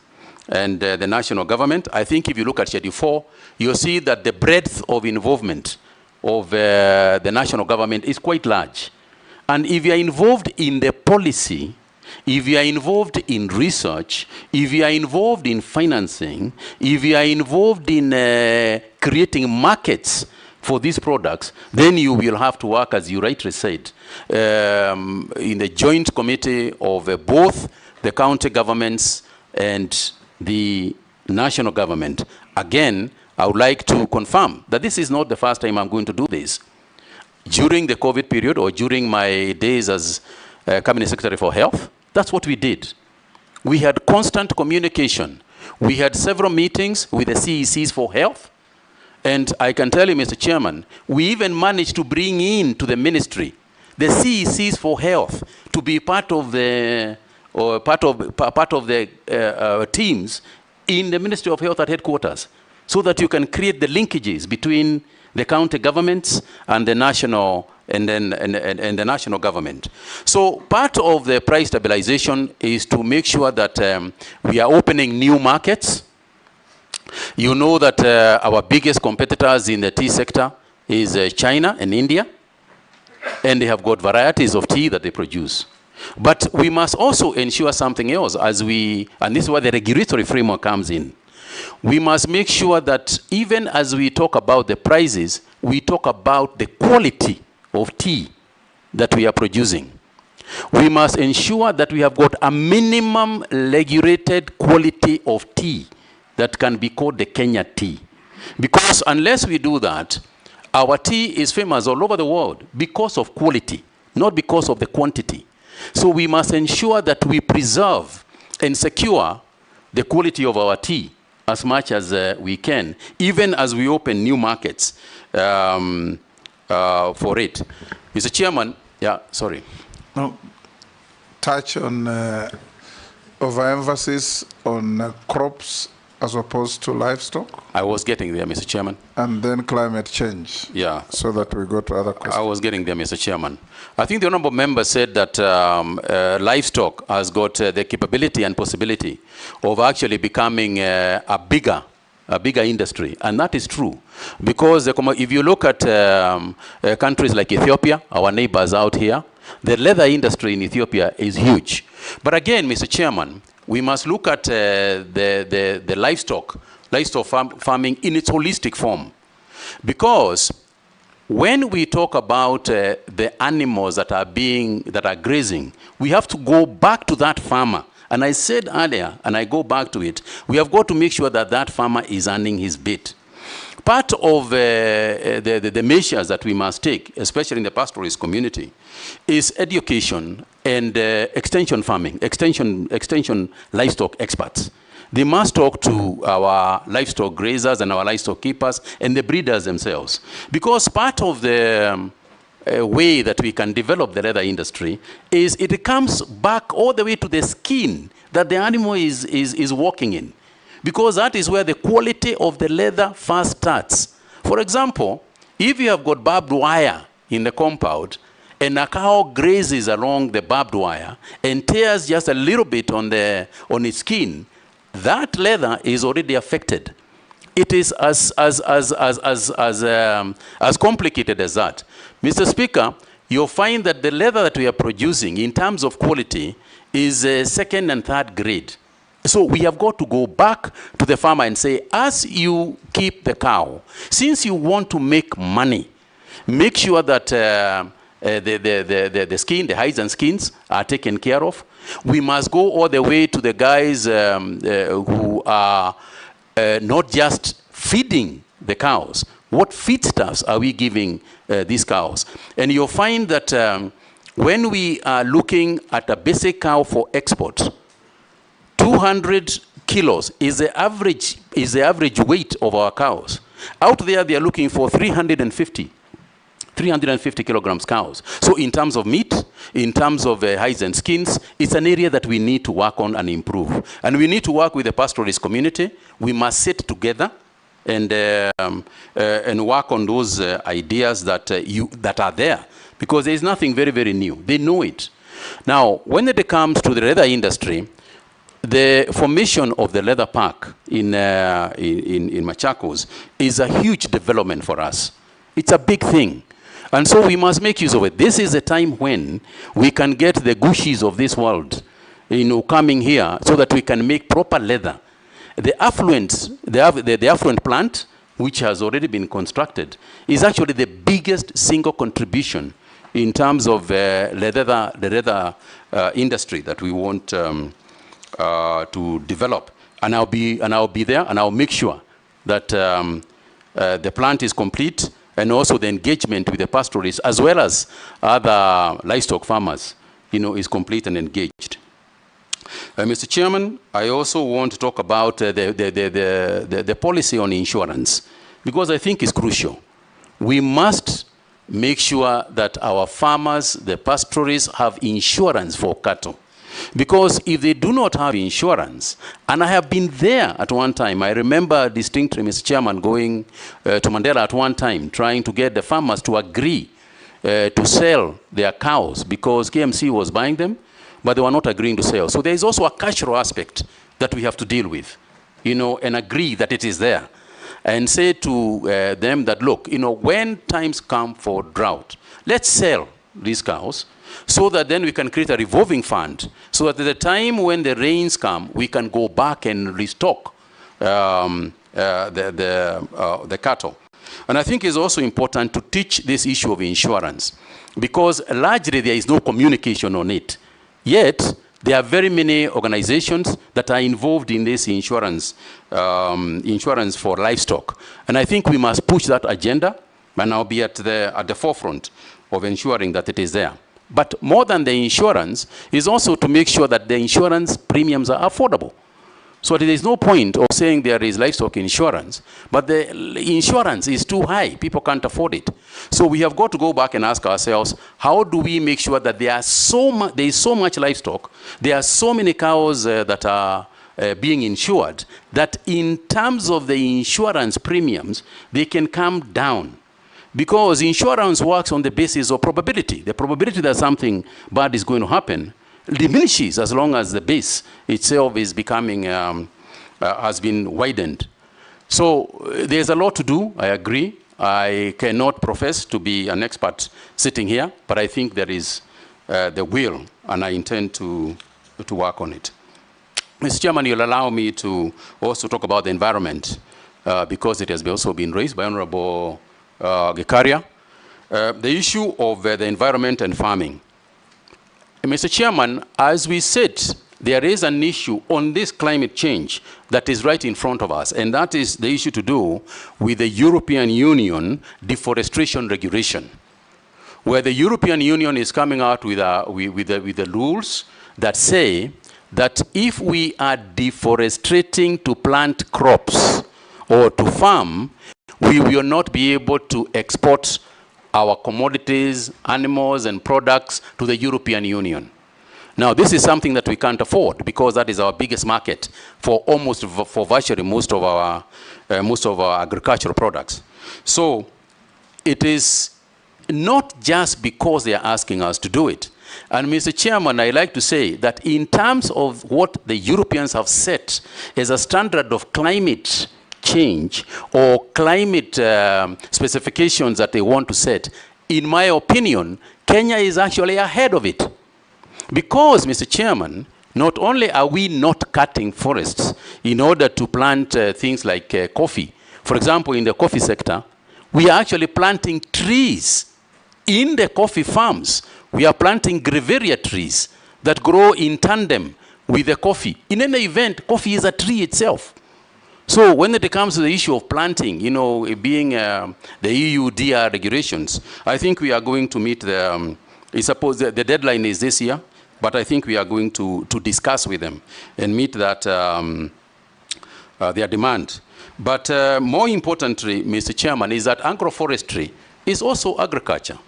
and the national government. I think if you look at Schedule 4, you'll see that the breadth of involvement of the national government is quite large. And if you are involved in the policy, if you are involved in research, if you are involved in financing, if you are involved in creating markets for these products, then you will have to work, as you rightly said, in the joint committee of both the county governments and the national government. Again, I would like to confirm that this is not the first time I'm going to do this. During the COVID period, or during my days as Cabinet Secretary for Health, that's what we did. We had constant communication. We had several meetings with the CECs for health. And I can tell you, Mr. Chairman, we even managed to bring in to the ministry The C is for health, to be part of the teams in the Ministry of Health at headquarters, so that you can create the linkages between the county governments and the national and the national government. So part of the price stabilization is to make sure that we are opening new markets. You know that our biggest competitors in the tea sector is China and India, and they have got varieties of tea that they produce. But we must also ensure something else and this is where the regulatory framework comes in. We must make sure that even as we talk about the prices, we talk about the quality of tea that we are producing. We must ensure that we have got a minimum regulated quality of tea that can be called the Kenya tea. Because unless we do that, our tea is famous all over the world because of quality, not because of the quantity. So we must ensure that we preserve and secure the quality of our tea as much as we can, even as we open new markets for it. Mr. Chairman, yeah, sorry. No, touch on overemphasis on crops as opposed to livestock. I was getting there, Mr. Chairman. And then climate change. Yeah. So that we go to other questions. I was getting there, Mr. Chairman. I think the honorable member said that livestock has got the capability and possibility of actually becoming a bigger industry, and that is true. Because if you look at countries like Ethiopia, our neighbors out here, the leather industry in Ethiopia is huge. But again, Mr. Chairman, we must look at the livestock farming in its holistic form. Because when we talk about the animals that are grazing, we have to go back to that farmer. And I said earlier, and I go back to it, we have got to make sure that that farmer is earning his bit. Part of the measures that we must take, especially in the pastoralist community, is education and extension farming, extension livestock experts. They must talk to our livestock grazers and our livestock keepers and the breeders themselves. Because part of the way that we can develop the leather industry is it comes back all the way to the skin that the animal is walking in. Because that is where the quality of the leather first starts. For example, if you have got barbed wire in the compound and a cow grazes along the barbed wire and tears just a little bit on its skin, that leather is already affected. It is as complicated as that. Mr. Speaker, you'll find that the leather that we are producing in terms of quality is second and third grade. So we have got to go back to the farmer and say, as you keep the cow, since you want to make money, make sure that the skin, the hides and skins are taken care of. We must go all the way to the guys who are not just feeding the cows. What feedstuffs are we giving these cows? And you'll find that when we are looking at a basic cow for export, 200 kilos is the average weight of our cows. Out there, they are looking for 350 kilograms cows. So in terms of meat, in terms of hides and skins, it's an area that we need to work on and improve. And we need to work with the pastoralist community. We must sit together and work on those ideas that are there. Because there is nothing very, very new. They know it. Now, when it comes to the leather industry, the formation of the leather park in Machakos is a huge development for us. It's a big thing. And so we must make use of it. This is a time when we can get the Gushis of this world, coming here so that we can make proper leather. The affluent plant, which has already been constructed, is actually the biggest single contribution in terms of the leather industry that we want to develop. And I'll be there, and I'll make sure that the plant is complete, and also the engagement with the pastoralists as well as other livestock farmers, is complete and engaged. Mr. Chairman, I also want to talk about the policy on insurance, because I think it's crucial. We must make sure that our farmers, the pastoralists, have insurance for cattle. Because if they do not have insurance, and I have been there at one time, I remember distinctly, Mr. Chairman, going to Mandela at one time, trying to get the farmers to agree to sell their cows because KMC was buying them, but they were not agreeing to sell. So there is also a cultural aspect that we have to deal with, you know, and agree that it is there. And say to them that, look, you know, when times come for drought, let's sell these cows, so that then we can create a revolving fund, so that at the time when the rains come, we can go back and restock the cattle. And I think it's also important to teach this issue of insurance, because largely there is no communication on it. Yet, there are very many organizations that are involved in this insurance, insurance for livestock. And I think we must push that agenda, and I'll be at the forefront of ensuring that it is there. But more than the insurance is also to make sure that the insurance premiums are affordable. So there is no point of saying there is livestock insurance, but the insurance is too high. People can't afford it. So we have got to go back and ask ourselves, how do we make sure that there is so much livestock, there are so many cows that are being insured, that in terms of the insurance premiums, they can come down. Because insurance works on the basis of probability. The probability that something bad is going to happen diminishes as long as the base itself is becoming, has been widened. So there's a lot to do, I agree. I cannot profess to be an expert sitting here, but I think there is the will, and I intend to work on it. Mr. Chairman, you'll allow me to also talk about the environment, because it has also been raised by Honorable Gikaria, the issue of the environment and farming. Mr. Chairman, as we said, there is an issue on this climate change that is right in front of us, and that is the issue to do with the European Union deforestation regulation, where the European Union is coming out with the rules that say that if we are deforesting to plant crops or to farm, we will not be able to export our commodities, animals, and products to the European Union. Now, this is something that we can't afford, because that is our biggest market for virtually most of our agricultural products. So it is not just because they are asking us to do it. And Mr. Chairman, I like to say that in terms of what the Europeans have set as a standard of climate change or climate specifications that they want to set, in my opinion, Kenya is actually ahead of it. Because, Mr. Chairman, not only are we not cutting forests in order to plant things like coffee. For example, in the coffee sector, we are actually planting trees in the coffee farms. We are planting grevillea trees that grow in tandem with the coffee. In any event, coffee is a tree itself. So when it comes to the issue of planting, you know, being the EU DR regulations, I think we are going to meet the, I suppose the deadline is this year, but I think we are going to discuss with them and meet that, their demand. But more importantly, Mr. Chairman, is that agroforestry is also agriculture.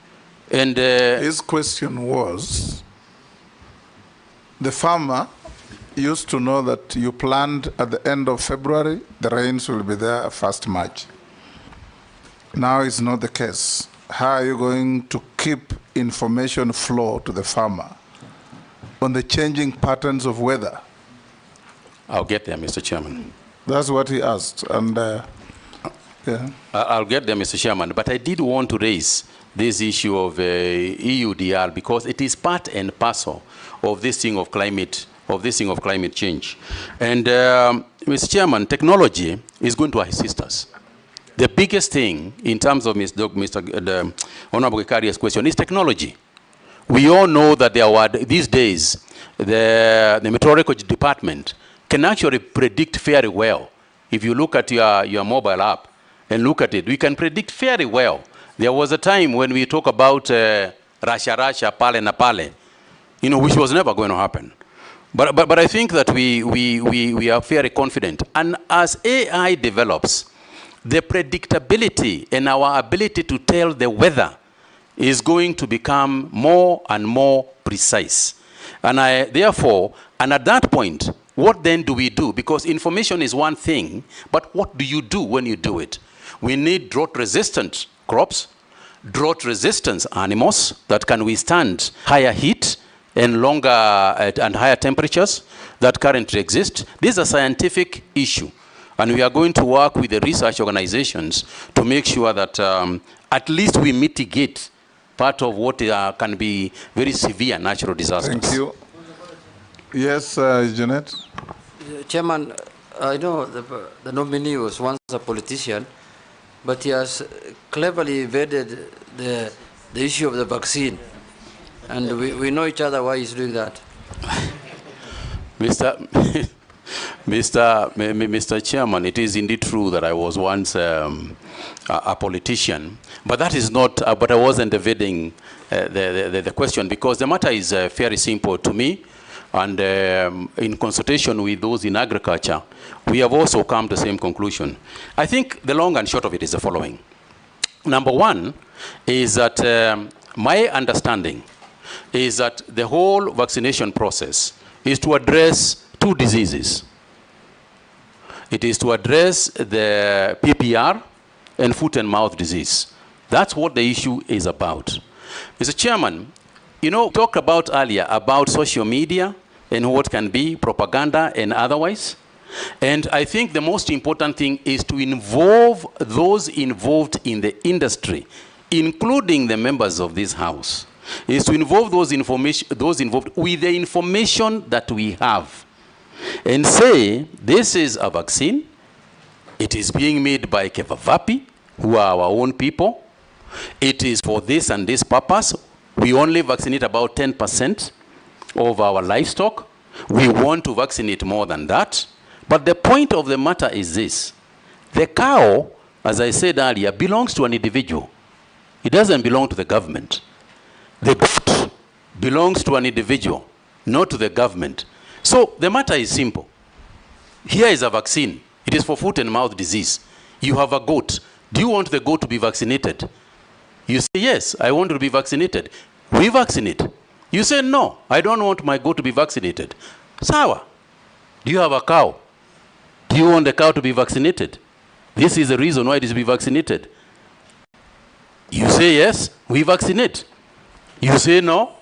And his question was, the farmer used to know that you planned at the end of February, the rains will be there 1st March. Now it's not the case. How are you going to keep information flow to the farmer on the changing patterns of weather? I'll get there, Mr. Chairman. That's what he asked, and yeah. I'll get there, Mr. Chairman, but I did want to raise this issue of EUDR because it is part and parcel of this thing of climate change. And Mr. Chairman, technology is going to assist us. The biggest thing in terms of the Honorable Gikaria's question is technology. We all know that these days, the meteorology department can actually predict very well. If you look at your mobile app and look at it, we can predict very well. There was a time when we talk about Rasha, Pale na Pale, you know, which was never going to happen. But I think that we are very confident. And as AI develops, the predictability and our ability to tell the weather is going to become more and more precise. And therefore, and at that point, what then do we do? Because information is one thing, but what do you do when you do it? We need drought-resistant crops, drought-resistant animals that can withstand higher heat and longer and higher temperatures that currently exist. This is a scientific issue, and we are going to work with the research organizations to make sure that at least we mitigate part of what can be very severe natural disasters. Thank you. Yes, Janet? Chairman, I know the nominee was once a politician, but he has cleverly evaded the issue of the vaccine. And we know each other why he's doing that. Mr. Chairman, it is indeed true that I was once a politician, but that is not, but I wasn't evading the question, because the matter is very simple to me. And in consultation with those in agriculture, we have also come to the same conclusion. I think the long and short of it is the following. Number one is that my understanding is that the whole vaccination process is to address two diseases. It is to address the PPR and foot and mouth disease. That's what the issue is about. Mr. Chairman, you know, we talked about earlier about social media and what can be propaganda and otherwise. And I think the most important thing is to involve those involved in the industry, including the members of this House, is to involve those involved with the information that we have. And say, this is a vaccine. It is being made by Kevavapi, who are our own people. It is for this and this purpose. We only vaccinate about 10% of our livestock. We want to vaccinate more than that. But the point of the matter is this. The cow, as I said earlier, belongs to an individual. It doesn't belong to the government. The goat belongs to an individual, not to the government. So the matter is simple. Here is a vaccine. It is for foot and mouth disease. You have a goat. Do you want the goat to be vaccinated? You say, yes, I want to be vaccinated. We vaccinate. You say, no, I don't want my goat to be vaccinated. Sawa. Do you have a cow? Do you want the cow to be vaccinated? This is the reason why it is to be vaccinated. You say, yes, we vaccinate. You say, no,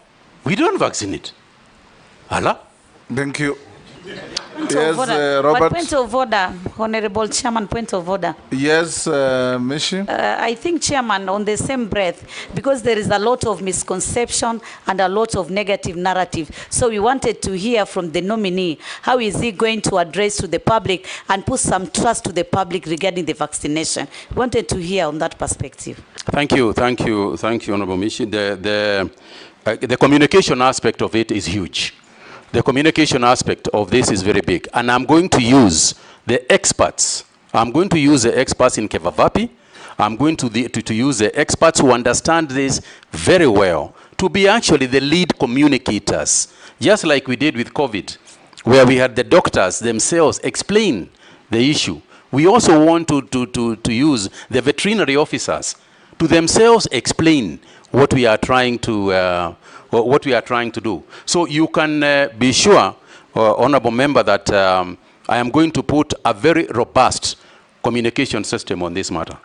we don't vaccinate. Allah? Thank you. Yes, Robert. Point of order, Honorable Chairman, point of order. Yes, Mishi. I think, Chairman, on the same breath, because there is a lot of misconception and a lot of negative narrative, so we wanted to hear from the nominee, how is he going to address to the public and put some trust to the public regarding the vaccination? We wanted to hear on that perspective. Thank you, Honorable Mishi. The communication aspect of it is huge. The communication aspect of this is very big. And I'm going to use the experts. I'm going to use the experts in Kevavapi. I'm going to use the experts who understand this very well to be actually the lead communicators, just like we did with COVID, where we had the doctors themselves explain the issue. We also want to use the veterinary officers to themselves explain what we are trying to do. So you can be sure, Honorable Member, that I am going to put a very robust communication system on this matter.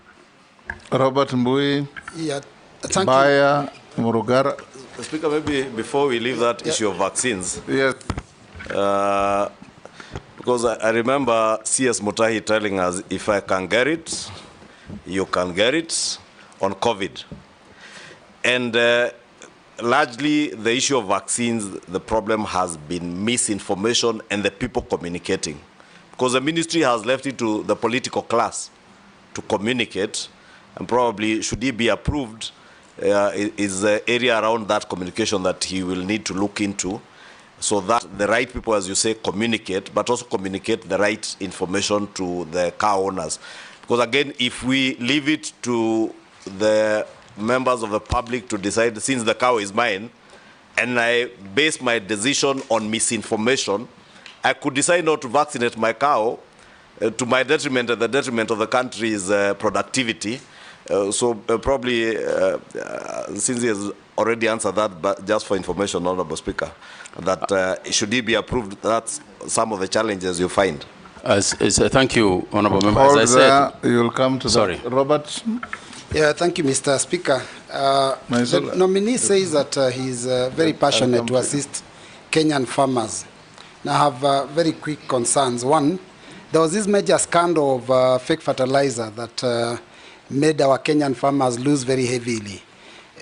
Robert Mbui, yeah, thank Baya, Murugara. Speaker, maybe before we leave that issue of vaccines, yes. Because I remember CS Mutahi telling us, if I can get it, you can get it on COVID. And largely, the issue of vaccines, the problem has been misinformation and the people communicating. Because the ministry has left it to the political class to communicate, and probably, should he be approved, is the area around that communication that he will need to look into, so that the right people, as you say, communicate, but also communicate the right information to the cow owners. Because again, if we leave it to the members of the public to decide, since the cow is mine, and I base my decision on misinformation, I could decide not to vaccinate my cow to my detriment and the detriment of the country's productivity, Probably, since he has already answered that, but just for information, Honorable Speaker, that should he be approved, that's some of the challenges you find. Thank you, Honorable Member. Hold as I said, you'll come to sorry. Robert. Yeah, thank you, Mr. Speaker. The nominee says that he's very passionate to assist Kenyan farmers. Now, I have very quick concerns. One, there was this major scandal of fake fertilizer that made our Kenyan farmers lose very heavily.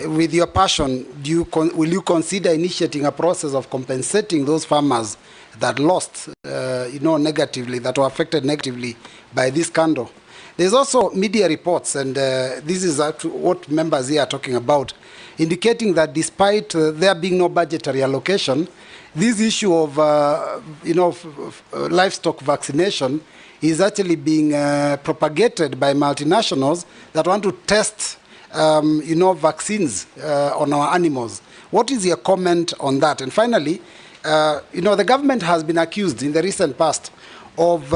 With your passion, will you consider initiating a process of compensating those farmers that lost, negatively, that were affected negatively by this scandal? There's also media reports, and this is what members here are talking about, indicating that despite there being no budgetary allocation, this issue of livestock vaccination is actually being propagated by multinationals that want to test vaccines on our animals. What is your comment on that? And finally, the government has been accused in the recent past of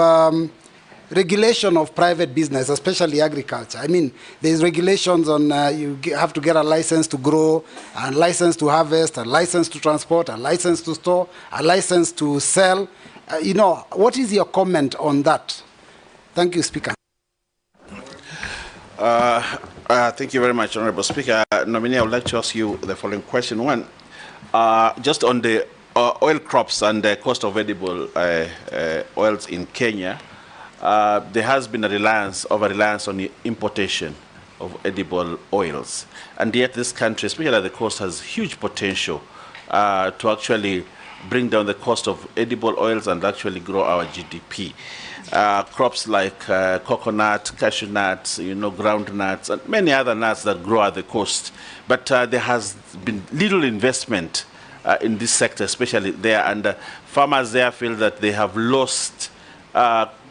regulation of private business, especially agriculture. I mean, there's regulations on you have to get a license to grow, a license to harvest, a license to transport, a license to store, a license to sell. What is your comment on that? Thank you, Speaker. Thank you very much, Honorable Speaker. Nominee, I would like to ask you the following question. One, just on the oil crops and the cost of edible oils in Kenya, there has been a over-reliance on the importation of edible oils. And yet this country, especially at the coast, has huge potential to actually bring down the cost of edible oils and actually grow our GDP. Crops like coconut, cashew nuts, ground nuts, and many other nuts that grow at the coast. But there has been little investment in this sector, especially there, and farmers there feel that they have lost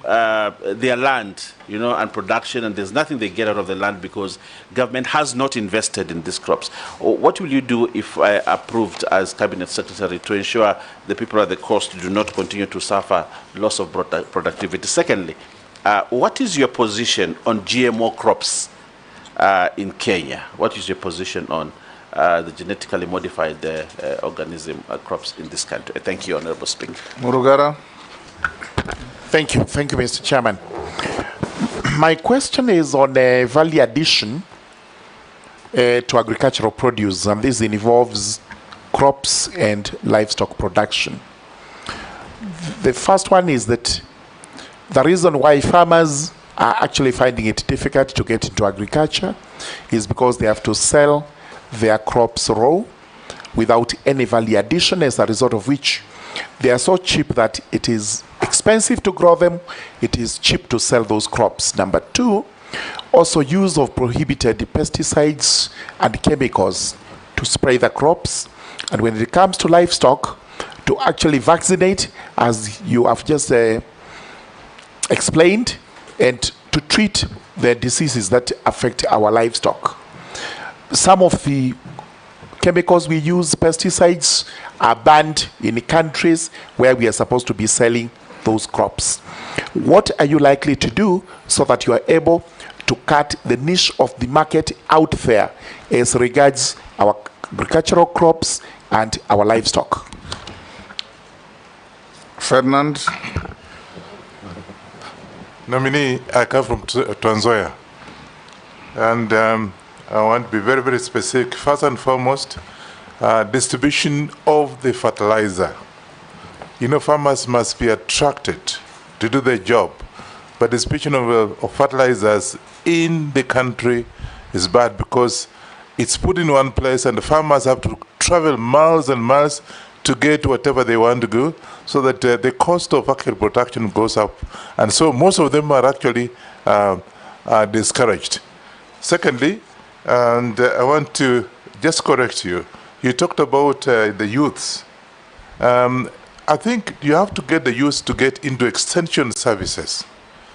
their land, and production, and there's nothing they get out of the land because government has not invested in these crops. What will you do if approved as Cabinet Secretary to ensure the people at the coast do not continue to suffer loss of productivity? Secondly, what is your position on GMO crops in Kenya? What is your position on the genetically modified organism crops in this country? Thank you, Honorable Speaker. Murugara. Thank you, Mr. Chairman. My question is on value addition to agricultural produce, and this involves crops and livestock production. The first one is that the reason why farmers are actually finding it difficult to get into agriculture is because they have to sell their crops raw without any value addition, as a result of which they are so cheap that it is expensive to grow them, it is cheap to sell those crops. Number two, also use of prohibited pesticides and chemicals to spray the crops. And when it comes to livestock, to actually vaccinate, as you have just explained, and to treat the diseases that affect our livestock. Some of the chemicals we use, pesticides, are banned in countries where we are supposed to be selling those crops. What are you likely to do so that you are able to cut the niche of the market out there as regards our agricultural crops and our livestock? Ferdinand. Nominee, I come from Tanzania, and I want to be very, very specific. First and foremost, distribution of the fertilizer. Farmers must be attracted to do their job, but the distribution of fertilizers in the country is bad because it's put in one place and the farmers have to travel miles and miles to get whatever they want to go, so that the cost of actual production goes up. And so most of them are actually discouraged. Secondly, and I want to just correct you. You talked about the youths. I think you have to get the youth to get into extension services,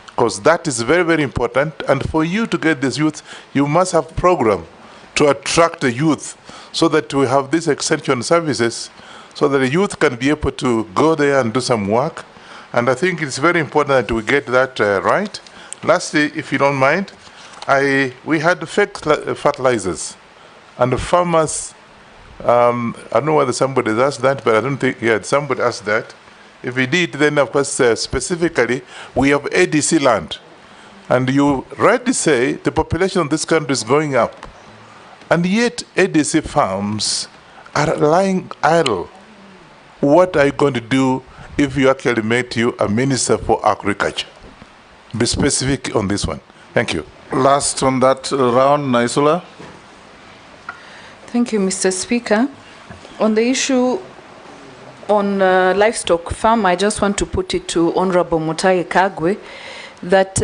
because that is very, very important. And for you to get this youth, you must have a program to attract the youth, so that we have these extension services, so that the youth can be able to go there and do some work. And I think it's very important that we get that right. Lastly, if you don't mind, we had fake fertilizers, and the farmers, I don't know whether somebody asked that, but I don't think, yeah, somebody asked that. If we did, then of course, specifically, we have ADC land. And you rightly say the population of this country is going up. And yet ADC farms are lying idle. What are you going to do if you actually make you a minister for agriculture? Be specific on this one. Thank you. Last on that round, Naisula. Thank you, Mr. Speaker. On the issue on livestock farm, I just want to put it to Honorable Mutahi Kagwe that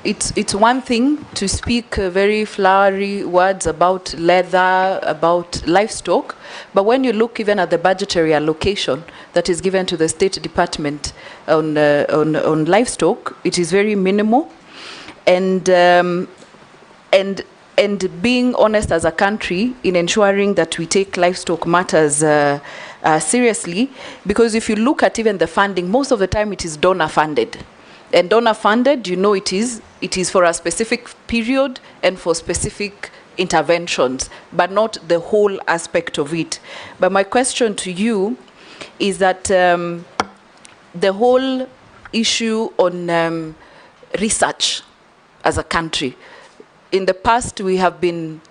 it's one thing to speak very flowery words about leather, about livestock, but when you look even at the budgetary allocation that is given to the State Department on livestock, it is very minimal. And being honest as a country in ensuring that we take livestock matters seriously, because if you look at even the funding, most of the time it is donor funded. And donor funded, you know, it is for a specific period and for specific interventions, but not the whole aspect of it. But my question to you is that the whole issue on research as a country, in the past we have been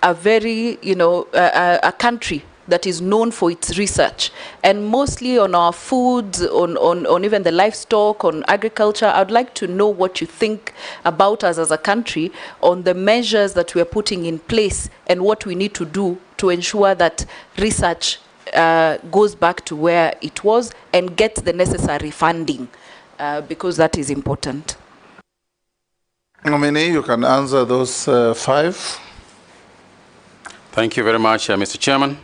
a very, a country that is known for its research, and mostly on our foods, on even the livestock, on agriculture. I'd like to know what you think about us as a country on the measures that we are putting in place and what we need to do to ensure that research goes back to where it was and gets the necessary funding, because that is important. Nominee, you can answer those 5. Thank you very much, Mr. Chairman.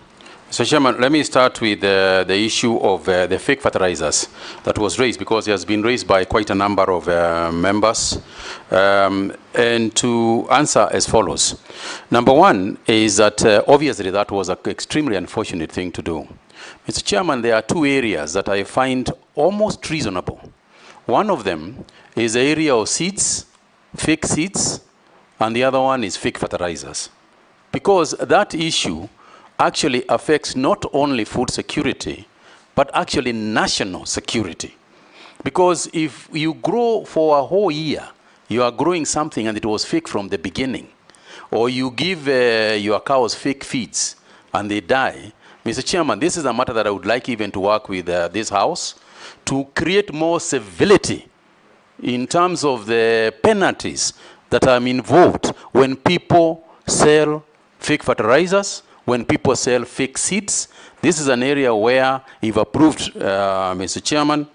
Mr. Chairman, let me start with the issue of the fake fertilizers that was raised, because it has been raised by quite a number of members. And to answer as follows. Number one is that obviously that was an extremely unfortunate thing to do. Mr. Chairman, there are 2 areas that I find almost reasonable. One of them is the area of seeds, fake seeds, and the other one is fake fertilizers. Because that issue actually affects not only food security, but actually national security. Because if you grow for a whole year, you are growing something and it was fake from the beginning, or you give your cows fake feeds and they die, Mr. Chairman, this is a matter that I would like even to work with this House to create more civility in terms of the penalties that are involved when people sell fake fertilizers, when people sell fake seeds. This is an area where, if approved, Mr. Chairman,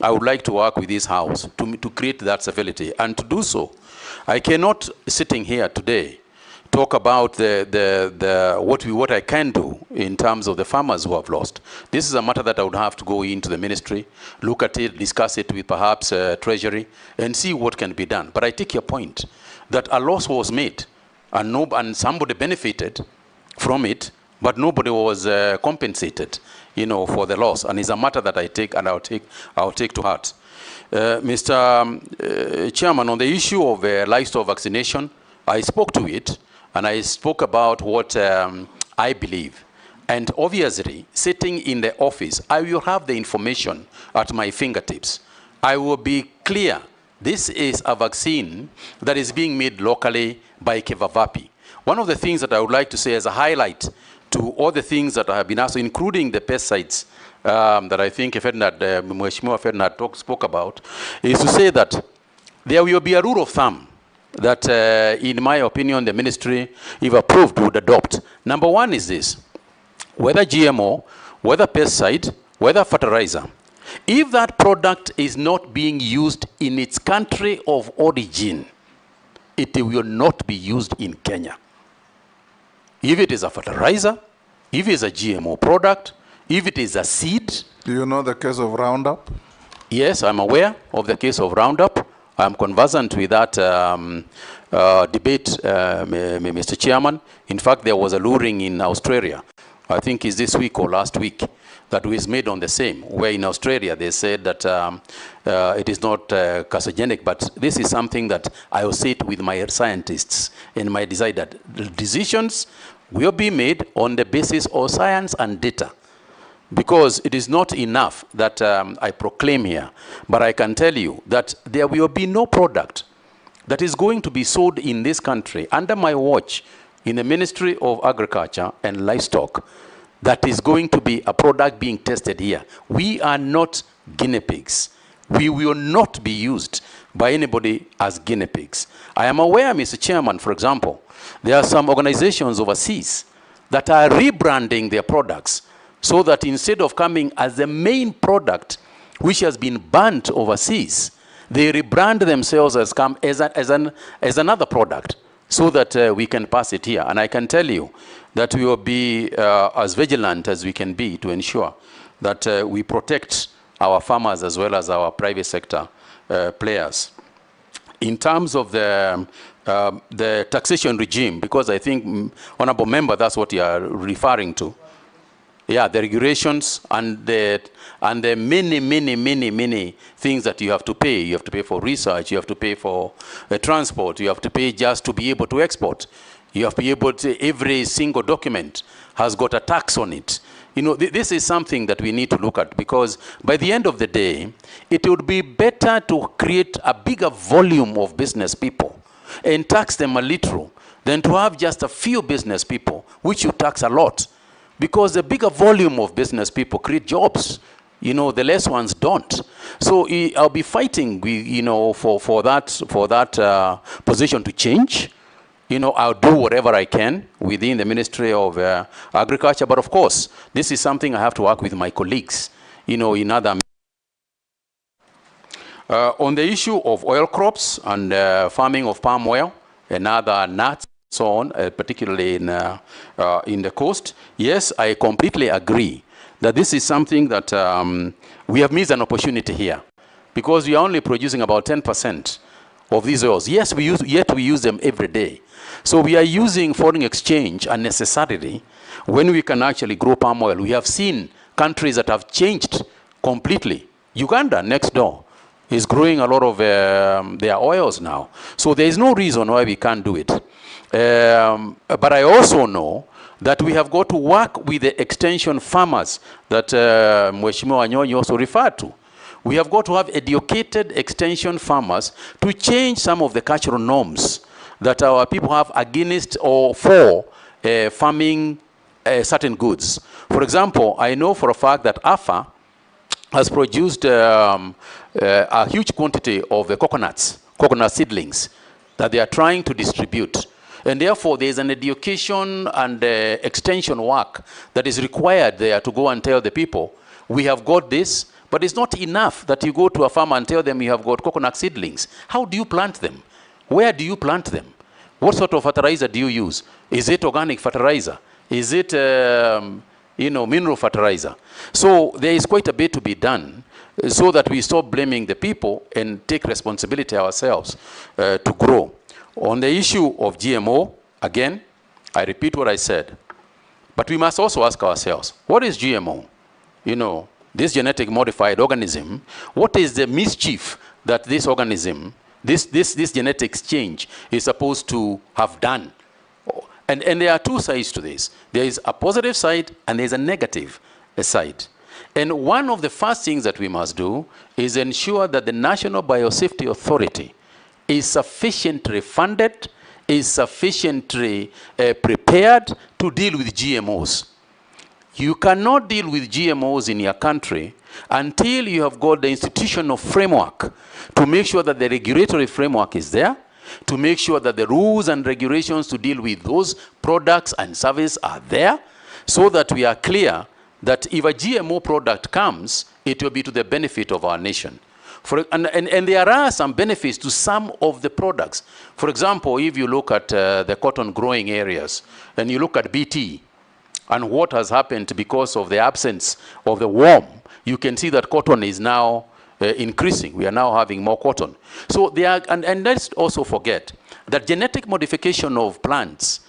I would like to work with this House to create that civility. And to do so, I cannot, sitting here today, talk about what I can do in terms of the farmers who have lost. This is a matter that I would have to go into the ministry, look at it, discuss it with perhaps Treasury, and see what can be done. But I take your point that a loss was made, and somebody benefited from it, but nobody was compensated, for the loss. And it's a matter that I take, and I'll take to heart. Mr. Chairman, on the issue of livestock vaccination, I spoke to it, and I spoke about what I believe. And obviously, sitting in the office, I will have the information at my fingertips. I will be clear. This is a vaccine that is being made locally by Kevavapi. One of the things that I would like to say as a highlight to all the things that have been asked, including the pesticides that I think Mheshimiwa Ferdinand spoke about, is to say that there will be a rule of thumb that, in my opinion, the ministry, if approved, would adopt. Number one is this: whether GMO, whether pesticide, whether fertilizer, if that product is not being used in its country of origin, it will not be used in Kenya. If it is a fertilizer, if it is a GMO product, if it is a seed. Do you know the case of Roundup? Yes, I'm aware of the case of Roundup. I'm conversant with that debate, Mr. Chairman. In fact, there was a luring in Australia, I think it's this week or last week, that was made on the same, where in Australia they said that it is not carcinogenic, but this is something that I will sit with my scientists and my decide that the decisions will be made on the basis of science and data. Because it is not enough that I proclaim here, but I can tell you that there will be no product that is going to be sold in this country under my watch in the Ministry of Agriculture and Livestock that is going to be a product being tested here. We are not guinea pigs. We will not be used by anybody as guinea pigs. I am aware, Mr. Chairman, for example, there are some organizations overseas that are rebranding their products so that instead of coming as the main product which has been banned overseas, they rebrand themselves as another product so that we can pass it here. And I can tell you that we will be as vigilant as we can be to ensure that we protect our farmers as well as our private sector players. In terms of the taxation regime, because I think, Honorable Member, that's what you are referring to. Yeah, the regulations and the many things that you have to pay. You have to pay for research, you have to pay for transport, you have to pay just to be able to export. You have to be able to, every single document has got a tax on it. You know, this is something that we need to look at, because by the end of the day, it would be better to create a bigger volume of business people and tax them a little than to have just a few business people, which you tax a lot. Because the bigger volume of business people create jobs. You know, the less ones don't. So I'll be fighting, you know, for that position to change. You know, I'll do whatever I can within the Ministry of Agriculture. But of course, this is something I have to work with my colleagues, you know, in other. On the issue of oil crops and farming of palm oil and other nuts, so on, particularly in the coast, yes, I completely agree that this is something that we have missed an opportunity here, because we are only producing about 10% of these oils. Yes, we use them every day. So we are using foreign exchange unnecessarily when we can actually grow palm oil. We have seen countries that have changed completely. Uganda, next door, is growing a lot of their oils now. So there is no reason why we can't do it. But I also know that we have got to work with the extension farmers that Mheshimiwa Nyonyi also referred to. We have got to have educated extension farmers to change some of the cultural norms that our people have against or for farming certain goods. For example, I know for a fact that AFA has produced a huge quantity of the coconut seedlings that they are trying to distribute. And therefore, there is an education and extension work that is required there to go and tell the people, we have got this, but it's not enough that you go to a farmer and tell them you have got coconut seedlings. How do you plant them? Where do you plant them? What sort of fertilizer do you use? Is it organic fertilizer? Is it, mineral fertilizer? So there is quite a bit to be done so that we stop blaming the people and take responsibility ourselves to grow. On the issue of GMO, again, I repeat what I said. But we must also ask ourselves, what is GMO? You know, this genetic modified organism, what is the mischief that this organism, this genetic change is supposed to have done? And there are two sides to this. There is a positive side and there is a negative side. And one of the first things that we must do is ensure that the National Biosafety Authority is sufficiently funded, is sufficiently prepared to deal with GMOs. You cannot deal with GMOs in your country until you have got the institutional framework to make sure that the regulatory framework is there, to make sure that the rules and regulations to deal with those products and services are there, so that we are clear that if a GMO product comes, it will be to the benefit of our nation. And there are some benefits to some of the products. For example, if you look at the cotton growing areas, and you look at BT, and what has happened because of the absence of the worm, you can see that cotton is now increasing. We are now having more cotton. So there are, and let's also forget that genetic modification of plants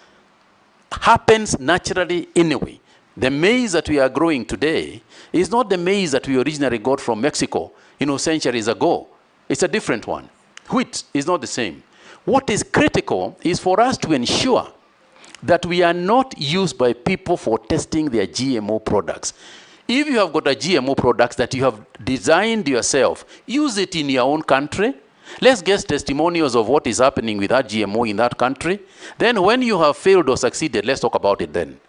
happens naturally anyway, The maize that we are growing today is not the maize that we originally got from Mexico, centuries ago. It's a different one. Wheat is not the same. What is critical is for us to ensure that we are not used by people for testing their GMO products. If you have got a GMO product that you have designed yourself, use it in your own country. Let's get testimonials of what is happening with that GMO in that country. Then when you have failed or succeeded, let's talk about it then.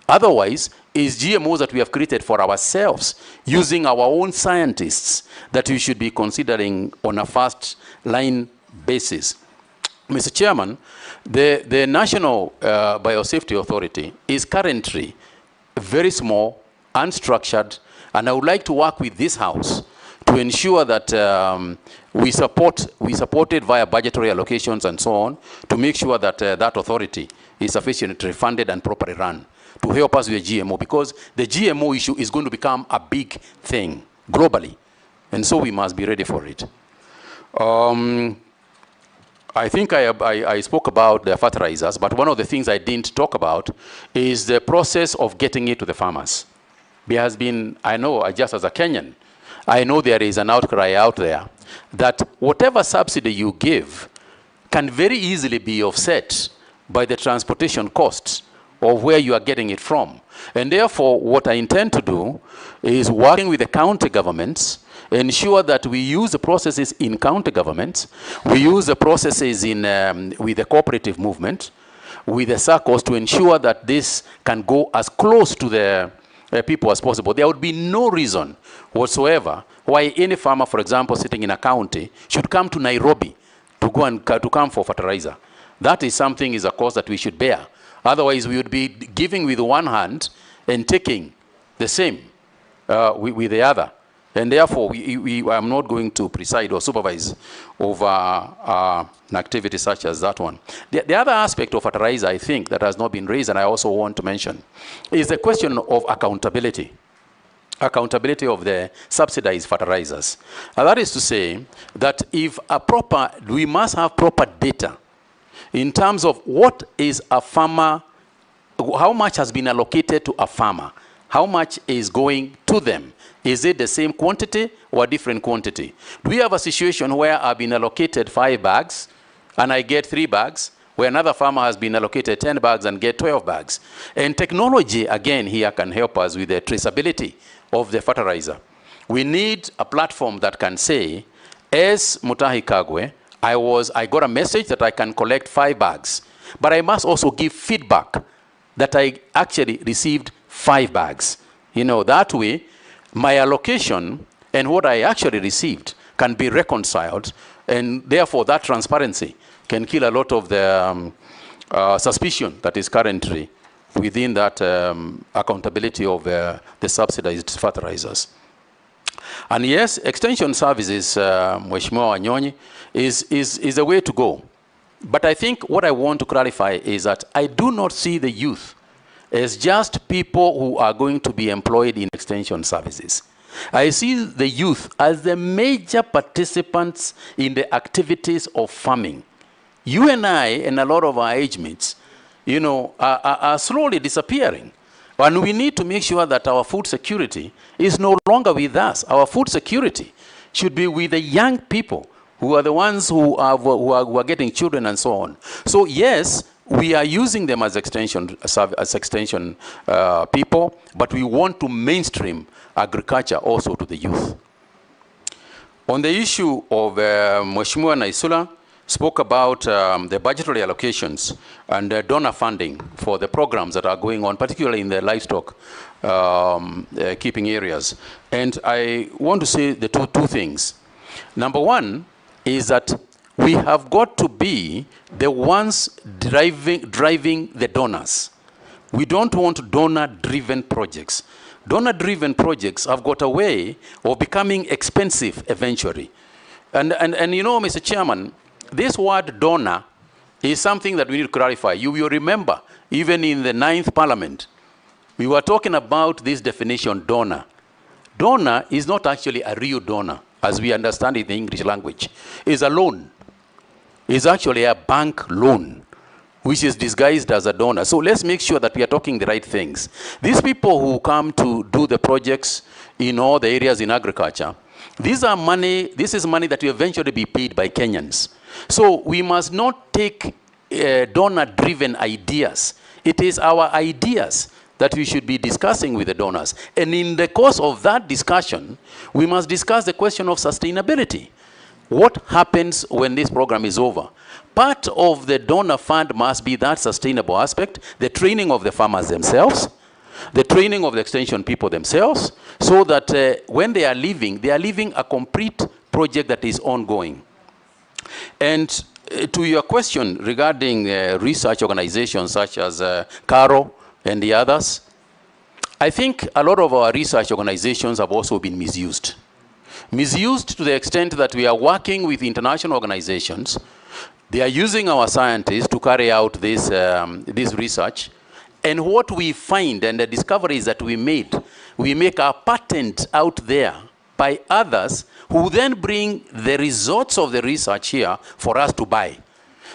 Otherwise, it's GMOs that we have created for ourselves, using our own scientists, that we should be considering on a first line basis. Mr. Chairman, the National Biosafety Authority is currently very small, unstructured, and I would like to work with this House to ensure that we support it via budgetary allocations and so on, to make sure that that authority is sufficiently funded and properly run to help us with GMO, because the GMO issue is going to become a big thing globally, and so we must be ready for it. I think I spoke about the fertilizers, but one of the things I didn't talk about is the process of getting it to the farmers. There has been, I know, just as a Kenyan, I know there is an outcry out there that whatever subsidy you give can very easily be offset by the transportation costs of where you are getting it from. And therefore, what I intend to do is working with the county governments, ensure that we use the processes in county governments, we use the processes in, with the cooperative movement, with the circles, to ensure that this can go as close to the people as possible. There would be no reason whatsoever why any farmer, for example, sitting in a county, should come to Nairobi to go and to come for fertilizer. That is something, is a cost that we should bear. Otherwise, we would be giving with one hand and taking the same with the other. And therefore, I'm not going to preside or supervise over an activity such as that one. The other aspect of fertilizer, I think, that has not been raised, and I also want to mention, is the question of accountability. Accountability of the subsidized fertilizers. And that is to say that if we must have proper data in terms of what is a farmer, how much has been allocated to a farmer, how much is going to them. Is it the same quantity or a different quantity? Do we have a situation where I've been allocated 5 bags and I get 3 bags, where another farmer has been allocated 10 bags and get 12 bags? And technology, again, here can help us with the traceability of the fertilizer. We need a platform that can say, as Mutahi Kagwe, I got a message that I can collect 5 bags, but I must also give feedback that I actually received 5 bags. That way, my allocation and what I actually received can be reconciled, and therefore that transparency can kill a lot of the suspicion that is currently within that accountability of the subsidized fertilizers. And yes, extension services, Mheshimiwa Wanyonyi, is the way to go. But I think what I want to clarify is that I do not see the youth as just people who are going to be employed in extension services. I see the youth as the major participants in the activities of farming. You and I and a lot of our age mates, are slowly disappearing. And we need to make sure that our food security is no longer with us. Our food security should be with the young people who are the ones who are getting children and so on. So yes, we are using them as extension people, but we want to mainstream agriculture also to the youth. On the issue of Mheshimiwa Naisula spoke about the budgetary allocations and donor funding for the programs that are going on, particularly in the livestock keeping areas. And I want to say the two things. Number one is that we have got to be the ones driving the donors. We don't want donor-driven projects. Donor-driven projects have got a way of becoming expensive eventually. And Mr. Chairman, this word donor is something that we need to clarify. You will remember, even in the 9th Parliament, we were talking about this definition, donor. Donor is not actually a real donor, as we understand it in the English language. It's a loan. It's actually a bank loan which is disguised as a donor. So let's make sure that we are talking the right things. These people who come to do the projects in all the areas in agriculture, this is money that will eventually be paid by Kenyans. So we must not take donor-driven ideas. It is our ideas that we should be discussing with the donors. And in the course of that discussion, we must discuss the question of sustainability. What happens when this program is over? Part of the donor fund must be that sustainable aspect, the training of the farmers themselves, the training of the extension people themselves, so that when they are leaving a complete project that is ongoing. And to your question regarding research organizations such as CARO and the others, I think a lot of our research organizations have also been misused. Misused to the extent that we are working with international organizations. They are using our scientists to carry out this research. And what we find and the discoveries that we make a patent out there by others who then bring the results of the research here for us to buy.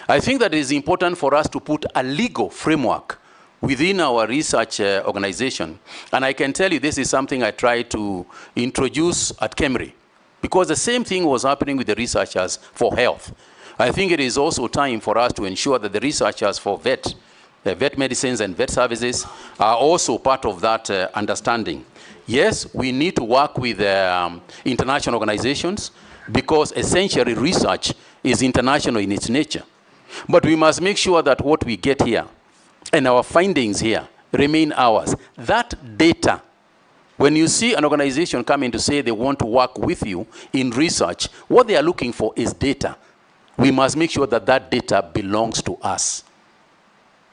I think that it is important for us to put a legal framework within our research organization. And I can tell you this is something I try to introduce at KEMRI, because the same thing was happening with the researchers for health. I think it is also time for us to ensure that the researchers for vet medicines and vet services are also part of that understanding. Yes, we need to work with international organizations, because essentially research is international in its nature. But we must make sure that what we get here and our findings here remain ours. That data, when you see an organization coming to say they want to work with you in research, what they are looking for is data. We must make sure that that data belongs to us.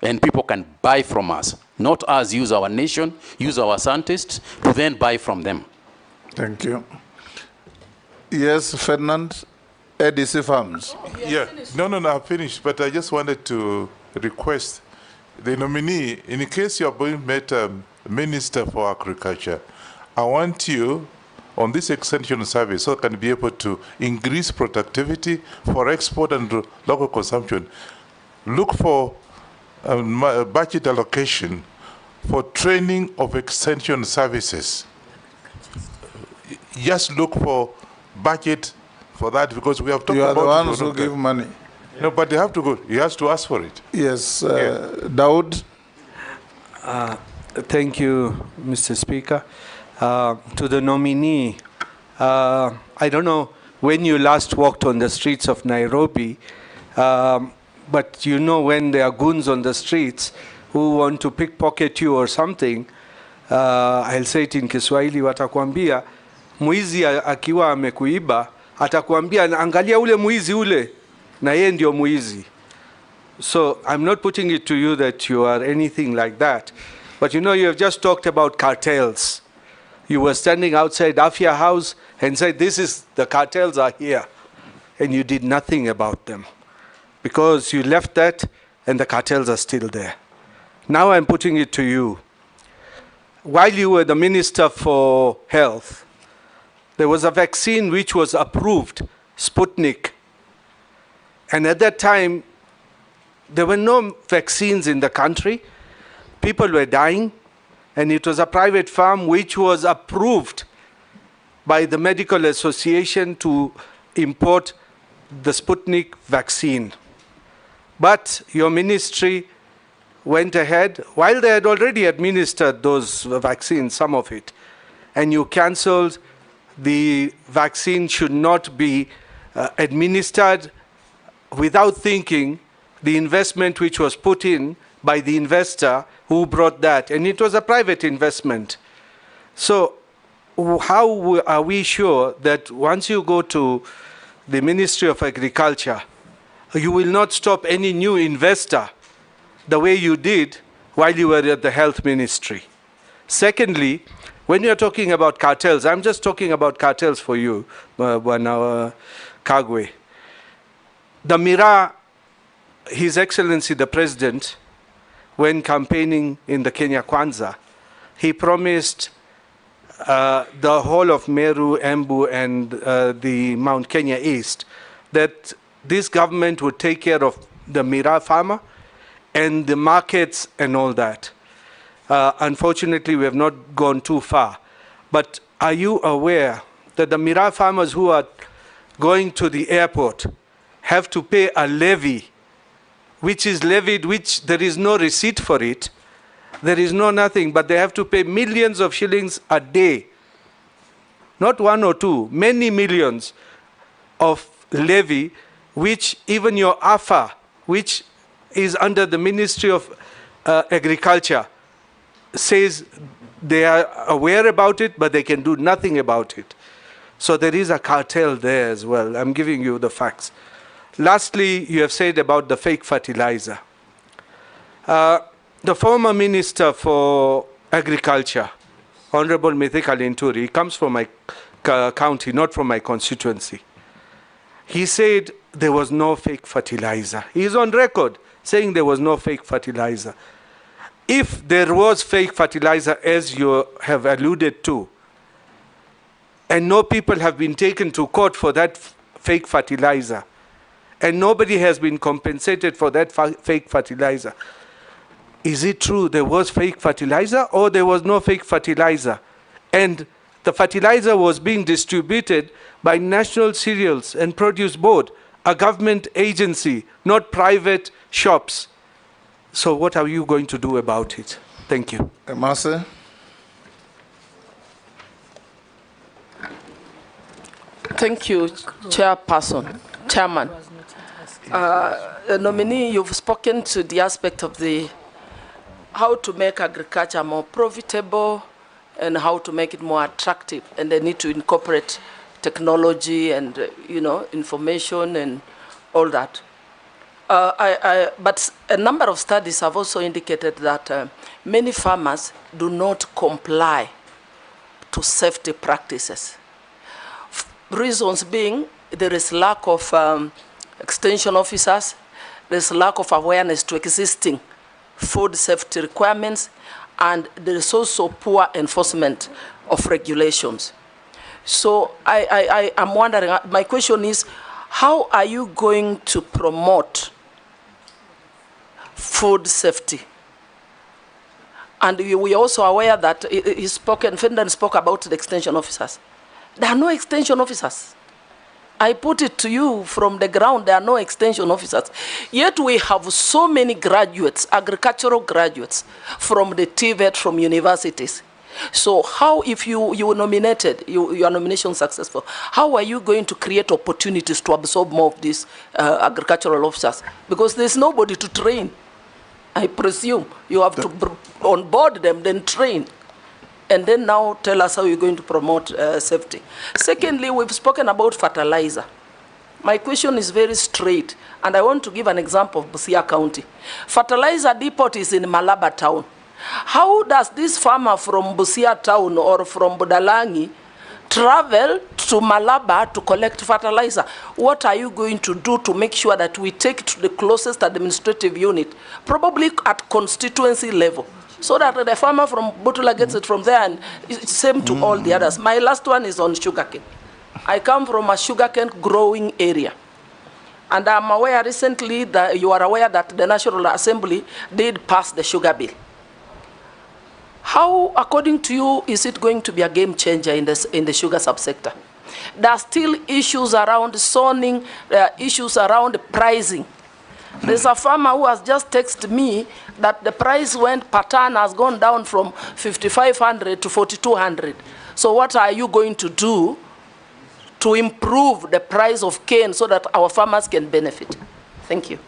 And people can buy from us, not us use our nation, use our scientists to then buy from them. Thank you. Yes, Ferdinand, ADC Farms. Yeah, no, I've finished, but I just wanted to request the nominee, in case you are being made Minister for Agriculture, I want you on this extension service so can be able to increase productivity for export and local consumption. Look for budget allocation for training of extension services. Just look for budget for that, because we have talked about it. You are the ones who give money. No, but they have to go. He has to ask for it. Yes, Daud. Thank you, Mr. Speaker. To the nominee, I don't know when you last walked on the streets of Nairobi, but you know when there are goons on the streets who want to pickpocket you or something, I'll say it in Kiswahili, watakwambia, mwizi akiwa amekuiba, atakwambia, angalia ule mwizi ule, na yeye ndio mwizi. So I'm not putting it to you that you are anything like that. But you know, you have just talked about cartels. You were standing outside Afia House and said, the cartels are here. And you did nothing about them. Because you left that and the cartels are still there. Now I'm putting it to you. While you were the Minister for Health, there was a vaccine which was approved, Sputnik. And at that time, there were no vaccines in the country. People were dying, and it was a private firm which was approved by the Medical Association to import the Sputnik vaccine. But your ministry went ahead, while they had already administered those vaccines, some of it, and you cancelled the vaccine should not be administered without thinking the investment which was put in by the investor who brought that, and it was a private investment. So how are we sure that once you go to the Ministry of Agriculture, you will not stop any new investor the way you did while you were at the Health Ministry? Secondly, when you're talking about cartels, I'm just talking about cartels for you, Kagwe. The Mira, His Excellency the President, when campaigning in the Kenya Kwanza, he promised the whole of Meru, Embu, and the Mount Kenya East that this government would take care of the Mira farmer and the markets and all that. Unfortunately, we have not gone too far. But are you aware that the Mira farmers who are going to the airport have to pay a levy, which is levied, which there is no receipt for it, there is no nothing, but they have to pay millions of shillings a day. Not one or two, many millions of levy, which even your AFA, which is under the Ministry of Agriculture, says they are aware about it, but they can do nothing about it. So there is a cartel there as well. I'm giving you the facts. Lastly, you have said about the fake fertilizer. The former Minister for Agriculture, Honorable Mithika Linturi, comes from my county, not from my constituency. He said there was no fake fertilizer. He's on record saying there was no fake fertilizer. If there was fake fertilizer, as you have alluded to, and no people have been taken to court for that fake fertilizer, and nobody has been compensated for that fake fertilizer, is it true there was fake fertilizer or there was no fake fertilizer? And the fertilizer was being distributed by National Cereals and Produce Board, a government agency, not private shops. So what are you going to do about it? Thank you. Marcel? Thank you, Chairman. Nominee, you've spoken to the aspect of the how to make agriculture more profitable and how to make it more attractive, and they need to incorporate technology and information and all that. But a number of studies have also indicated that many farmers do not comply to safety practices. Reasons being there is lack of extension officers, there's lack of awareness to existing food safety requirements, and there is also poor enforcement of regulations. So I'm wondering, my question is, how are you going to promote food safety? And we are also aware that Finland spoke about the extension officers. There are no extension officers. I put it to you from the ground, there are no extension officers. Yet we have so many graduates, agricultural graduates, from the TVET, from universities. So how, if you were nominated, your nomination successful, how are you going to create opportunities to absorb more of these agricultural officers? Because there's nobody to train. I presume you have to onboard them, then train. And then now tell us how you're going to promote safety. Secondly, we've spoken about fertilizer. My question is very straight, and I want to give an example of Busia County. Fertilizer depot is in Malaba town. How does this farmer from Busia town or from Budalangi travel to Malaba to collect fertilizer? What are you going to do to make sure that we take it to the closest administrative unit, probably at constituency level, so that the farmer from Butula gets it from there, and it's same to all the others? My last one is on sugarcane. I come from a sugarcane growing area. And I'm aware recently that you are aware that the National Assembly did pass the sugar bill. How, according to you, is it going to be a game changer in the sugar subsector? There are still issues around zoning, issues around pricing. There's a farmer who has just texted me that the price went per ton has gone down from 5,500 to 4,200. So what are you going to do to improve the price of cane so that our farmers can benefit? Thank you.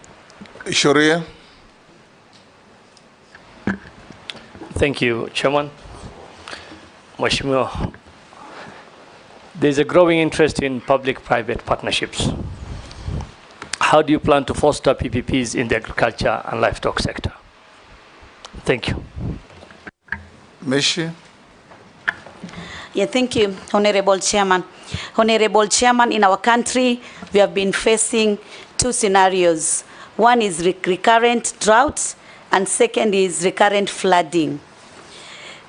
Sharia. Thank you, Chairman. Mheshimiwa, there's a growing interest in public-private partnerships. How do you plan to foster PPPs in the agriculture and livestock sector? Thank you. Mishi. Yeah, thank you, Honorable Chairman. Honorable Chairman, in our country, we have been facing two scenarios. One is recurrent droughts, and second is recurrent flooding.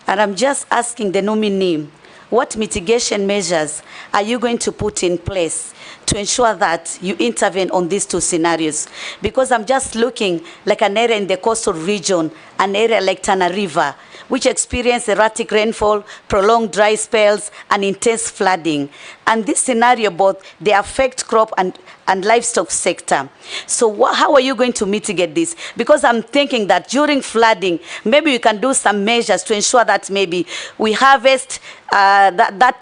And I'm just asking the nominee, what mitigation measures are you going to put in place to ensure that you intervene on these two scenarios? Because I'm just looking like an area in the coastal region, an area like Tana River, which experience erratic rainfall, prolonged dry spells, and intense flooding. And this scenario, both they affect crop and livestock sector. So how are you going to mitigate this? Because I'm thinking that during flooding, maybe we can do some measures to ensure that maybe we harvest that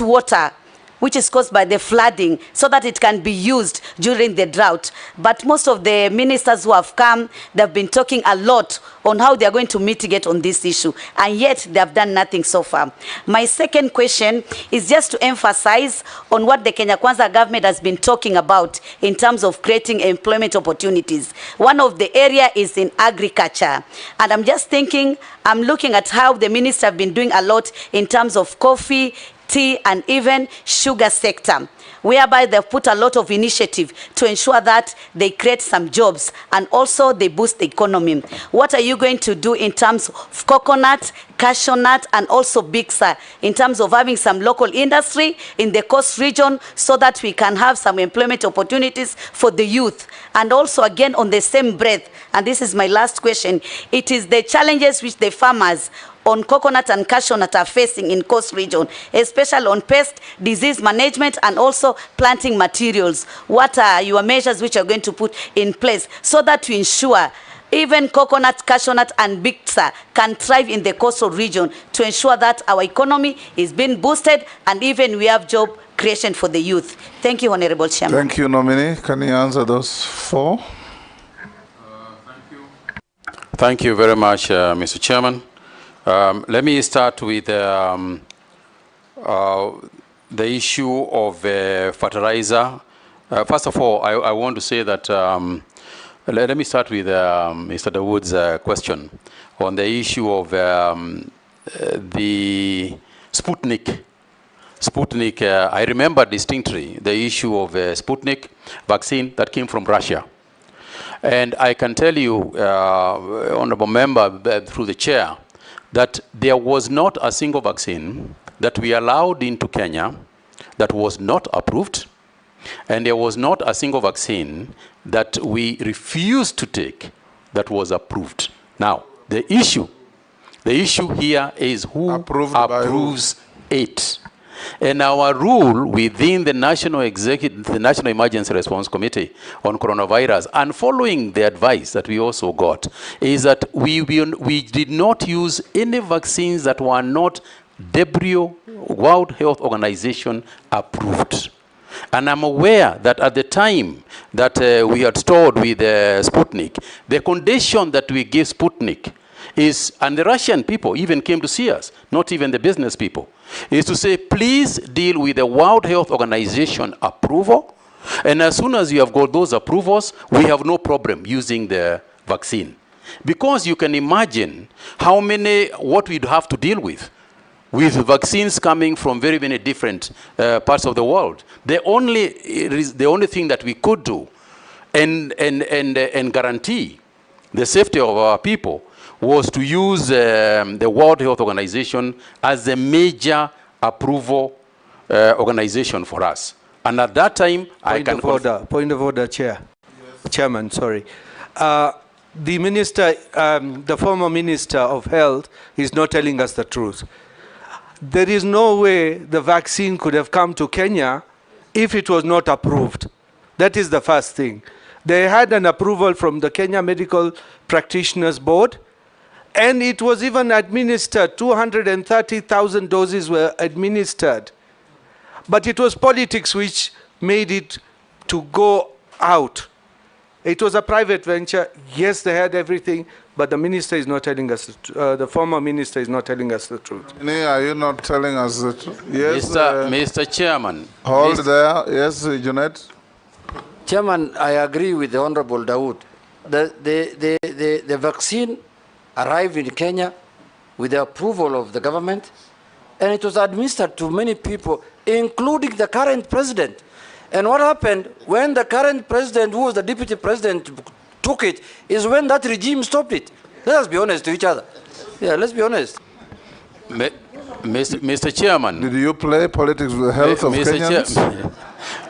water which is caused by the flooding, so that it can be used during the drought. But most of the ministers who have come, they've been talking a lot on how they are going to mitigate on this issue, and yet they have done nothing so far. My second question is just to emphasize on what the Kenya Kwanza government has been talking about in terms of creating employment opportunities. One of the area is in agriculture, and I'm just thinking, I'm looking at how the minister have been doing a lot in terms of coffee, tea, and even sugar sector, whereby they've put a lot of initiative to ensure that they create some jobs and also they boost the economy. What are you going to do in terms of coconut, cashew nut, and also bixa, in terms of having some local industry in the coast region so that we can have some employment opportunities for the youth? And also, again, on the same breath, and this is my last question, it is the challenges which the farmers on coconut and cashew nut are facing in coast region, especially on pest, disease management, and also planting materials. What are your measures which are going to put in place so that to ensure even coconut, cashew nut, and bixa can thrive in the coastal region, to ensure that our economy is being boosted and even we have job creation for the youth? Thank you, Honorable Chairman. Thank you, nominee. Can you answer those four? Thank you very much, Mr. Chairman. Let me start with the issue of fertilizer. First of all, I want to say that, let me start with Mr. Dawood's question on the issue of the Sputnik. I remember distinctly the issue of Sputnik vaccine that came from Russia. And I can tell you, Honorable Member, through the chair, that there was not a single vaccine that we allowed into Kenya that was not approved, and there was not a single vaccine that we refused to take that was approved. Now, the issue here is who approves it. And our rule within the National Emergency Response Committee on coronavirus, and following the advice that we also got, is that we did not use any vaccines that were not WHO, World Health Organization approved. And I'm aware that at the time that we had stored with Sputnik, the condition that we gave Sputnik is, and the Russian people even came to see us, not even the business people, is to say, please deal with the World Health Organization approval, and as soon as you have got those approvals, we have no problem using the vaccine. Because you can imagine how many, what we'd have to deal with vaccines coming from very many different parts of the world. The only thing that we could do and guarantee the safety of our people was to use the World Health Organization as a major approval organization for us. And at that time, Point of order, Chair. Yes. Chairman, sorry. The minister, the former Minister of Health is not telling us the truth. There is no way the vaccine could have come to Kenya if it was not approved. That is the first thing. They had an approval from the Kenya Medical Practitioners Board, and it was even administered. 230,000 doses were administered. But it was politics which made it to go out. It was a private venture. Yes, they had everything, but the minister is not telling us, the former minister is not telling us the truth. Are you not telling us the truth? Yes, Mr. Chairman. Hold there. Yes, Junet. Chairman, I agree with the Honorable Dawood. The vaccine arrived in Kenya with the approval of the government, and it was administered to many people, including the current president. And what happened when the current president, who was the deputy president, took it, is when that regime stopped it. Let us be honest to each other. Yeah, let's be honest. Mr. Chairman. Did you play politics with the health of Kenyans?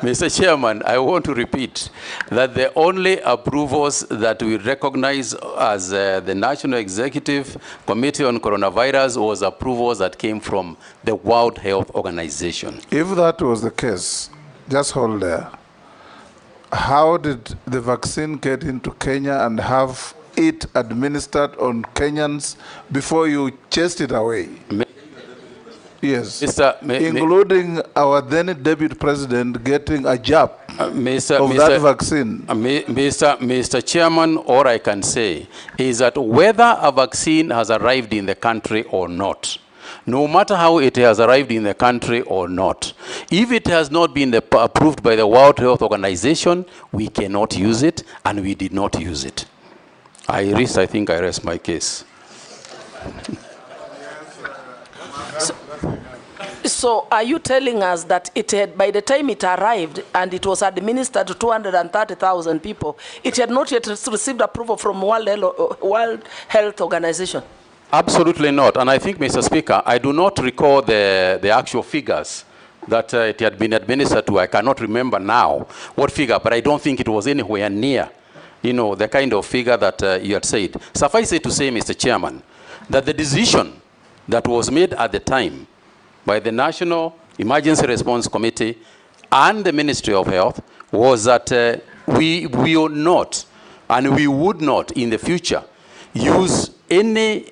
Mr. Chairman, I want to repeat that the only approvals that we recognize as the National Executive Committee on Coronavirus was approvals that came from the World Health Organization. If that was the case, just hold there. How did the vaccine get into Kenya and have it administered on Kenyans before you chased it away? Yes, including our then deputy president getting a jab of that vaccine. Mr. Chairman, all I can say is that whether a vaccine has arrived in the country or not, no matter how it has arrived in the country or not, if it has not been approved by the World Health Organization, we cannot use it, and we did not use it. I think I rest my case. So are you telling us that it had, by the time it arrived and it was administered to 230,000 people, it had not yet received approval from World Health Organization? Absolutely not. And I think, Mr. Speaker, I do not recall the actual figures that it had been administered to. I cannot remember now what figure, but I don't think it was anywhere near, the kind of figure that you had said. Suffice it to say, Mr. Chairman, that the decision that was made at the time by the National Emergency Response Committee and the Ministry of Health was that we will not and we would not in the future use any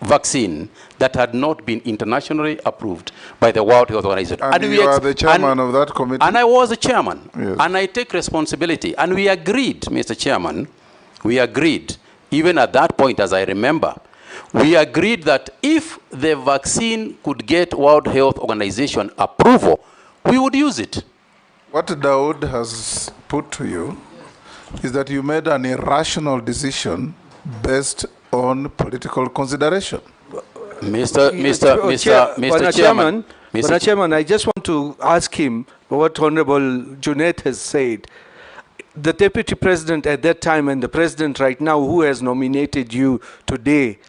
vaccine that had not been internationally approved by the World Health Organization. And you are the chairman of that committee? And I was the chairman. Yes. And I take responsibility. And we agreed, Mr. Chairman, we agreed, even at that point, as I remember, we agreed that if the vaccine could get World Health Organization approval, we would use it. What Daud has put to you is that you made an irrational decision based on political consideration. Mr. Chairman, I just want to ask him what Honorable Junet has said. The Deputy President at that time and the President right now who has nominated you today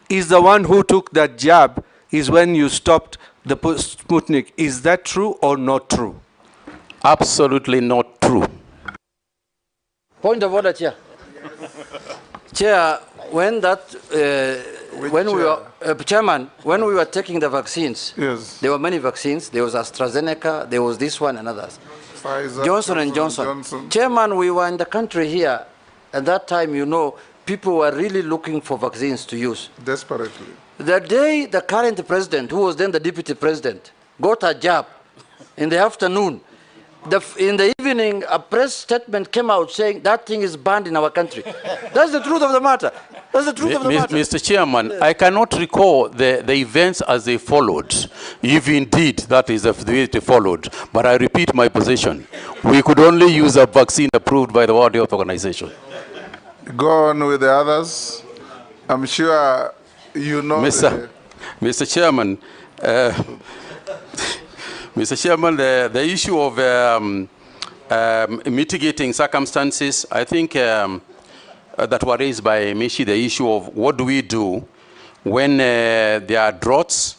is the one who took that jab, is when you stopped the Sputnik. Is that true or not true? Absolutely not true. Point of order, Chair. Chair, when that, Chairman, when we were taking the vaccines, yes, there were many vaccines. There was AstraZeneca, there was this one and others. Pfizer, Johnson & Johnson. Chairman, we were in the country here. At that time, people were really looking for vaccines to use. Desperately. The day the current president, who was then the deputy president, got a jab in the afternoon, in the evening, a press statement came out saying that thing is banned in our country. That's the truth of the matter. That's the truth of the matter. Mr. Chairman, I cannot recall the events as they followed, if indeed that is the way they followed. But I repeat my position. We could only use a vaccine approved by the World Health Organization. Go on with the others. I'm sure you know. Mr. Chairman, Mr. Chairman, the issue of mitigating circumstances, I think that were raised by Mishi, the issue of what do we do when there are droughts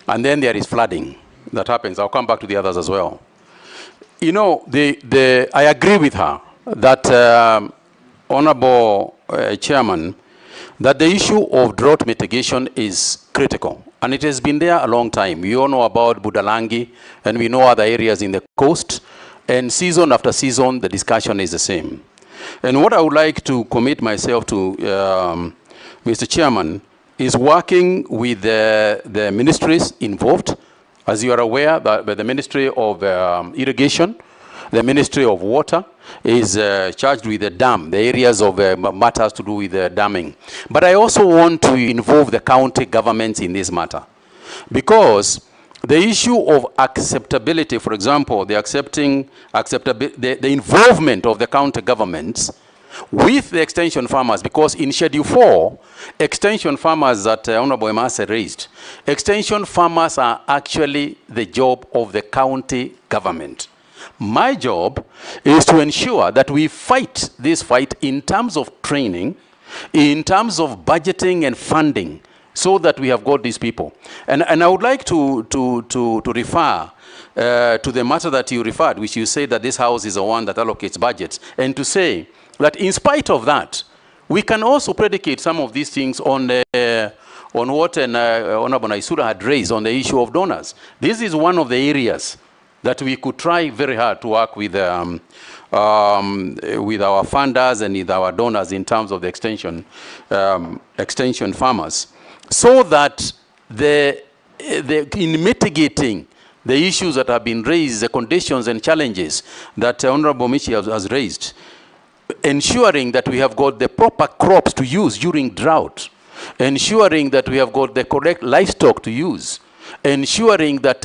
and then there is flooding that happens. I'll come back to the others as well. I agree with her that Honorable Chairman, that the issue of drought mitigation is critical. And it has been there a long time. We all know about Budalangi, and we know other areas in the coast. And season after season, the discussion is the same. And what I would like to commit myself to, Mr. Chairman, is working with the ministries involved. As you are aware, the Ministry of Irrigation, the Ministry of Water is charged with the dam, the areas of matters to do with the damming. But I also want to involve the county governments in this matter. Because the issue of acceptability, for example, the involvement of the county governments with the extension farmers, because in Schedule 4, extension farmers that Honorable Emase raised, extension farmers are actually the job of the county government. My job is to ensure that we fight this fight in terms of training, in terms of budgeting and funding, so that we have got these people. And I would like to refer to the matter that you referred, which you say that this house is the one that allocates budgets, and to say that in spite of that, we can also predicate some of these things on what Honorable Naisura had raised on the issue of donors. This is one of the areas that we could try very hard to work with our funders and with our donors in terms of the extension farmers, so that in mitigating the issues that have been raised, the conditions and challenges that Honorable Michi has raised, ensuring that we have got the proper crops to use during drought, ensuring that we have got the correct livestock to use, ensuring that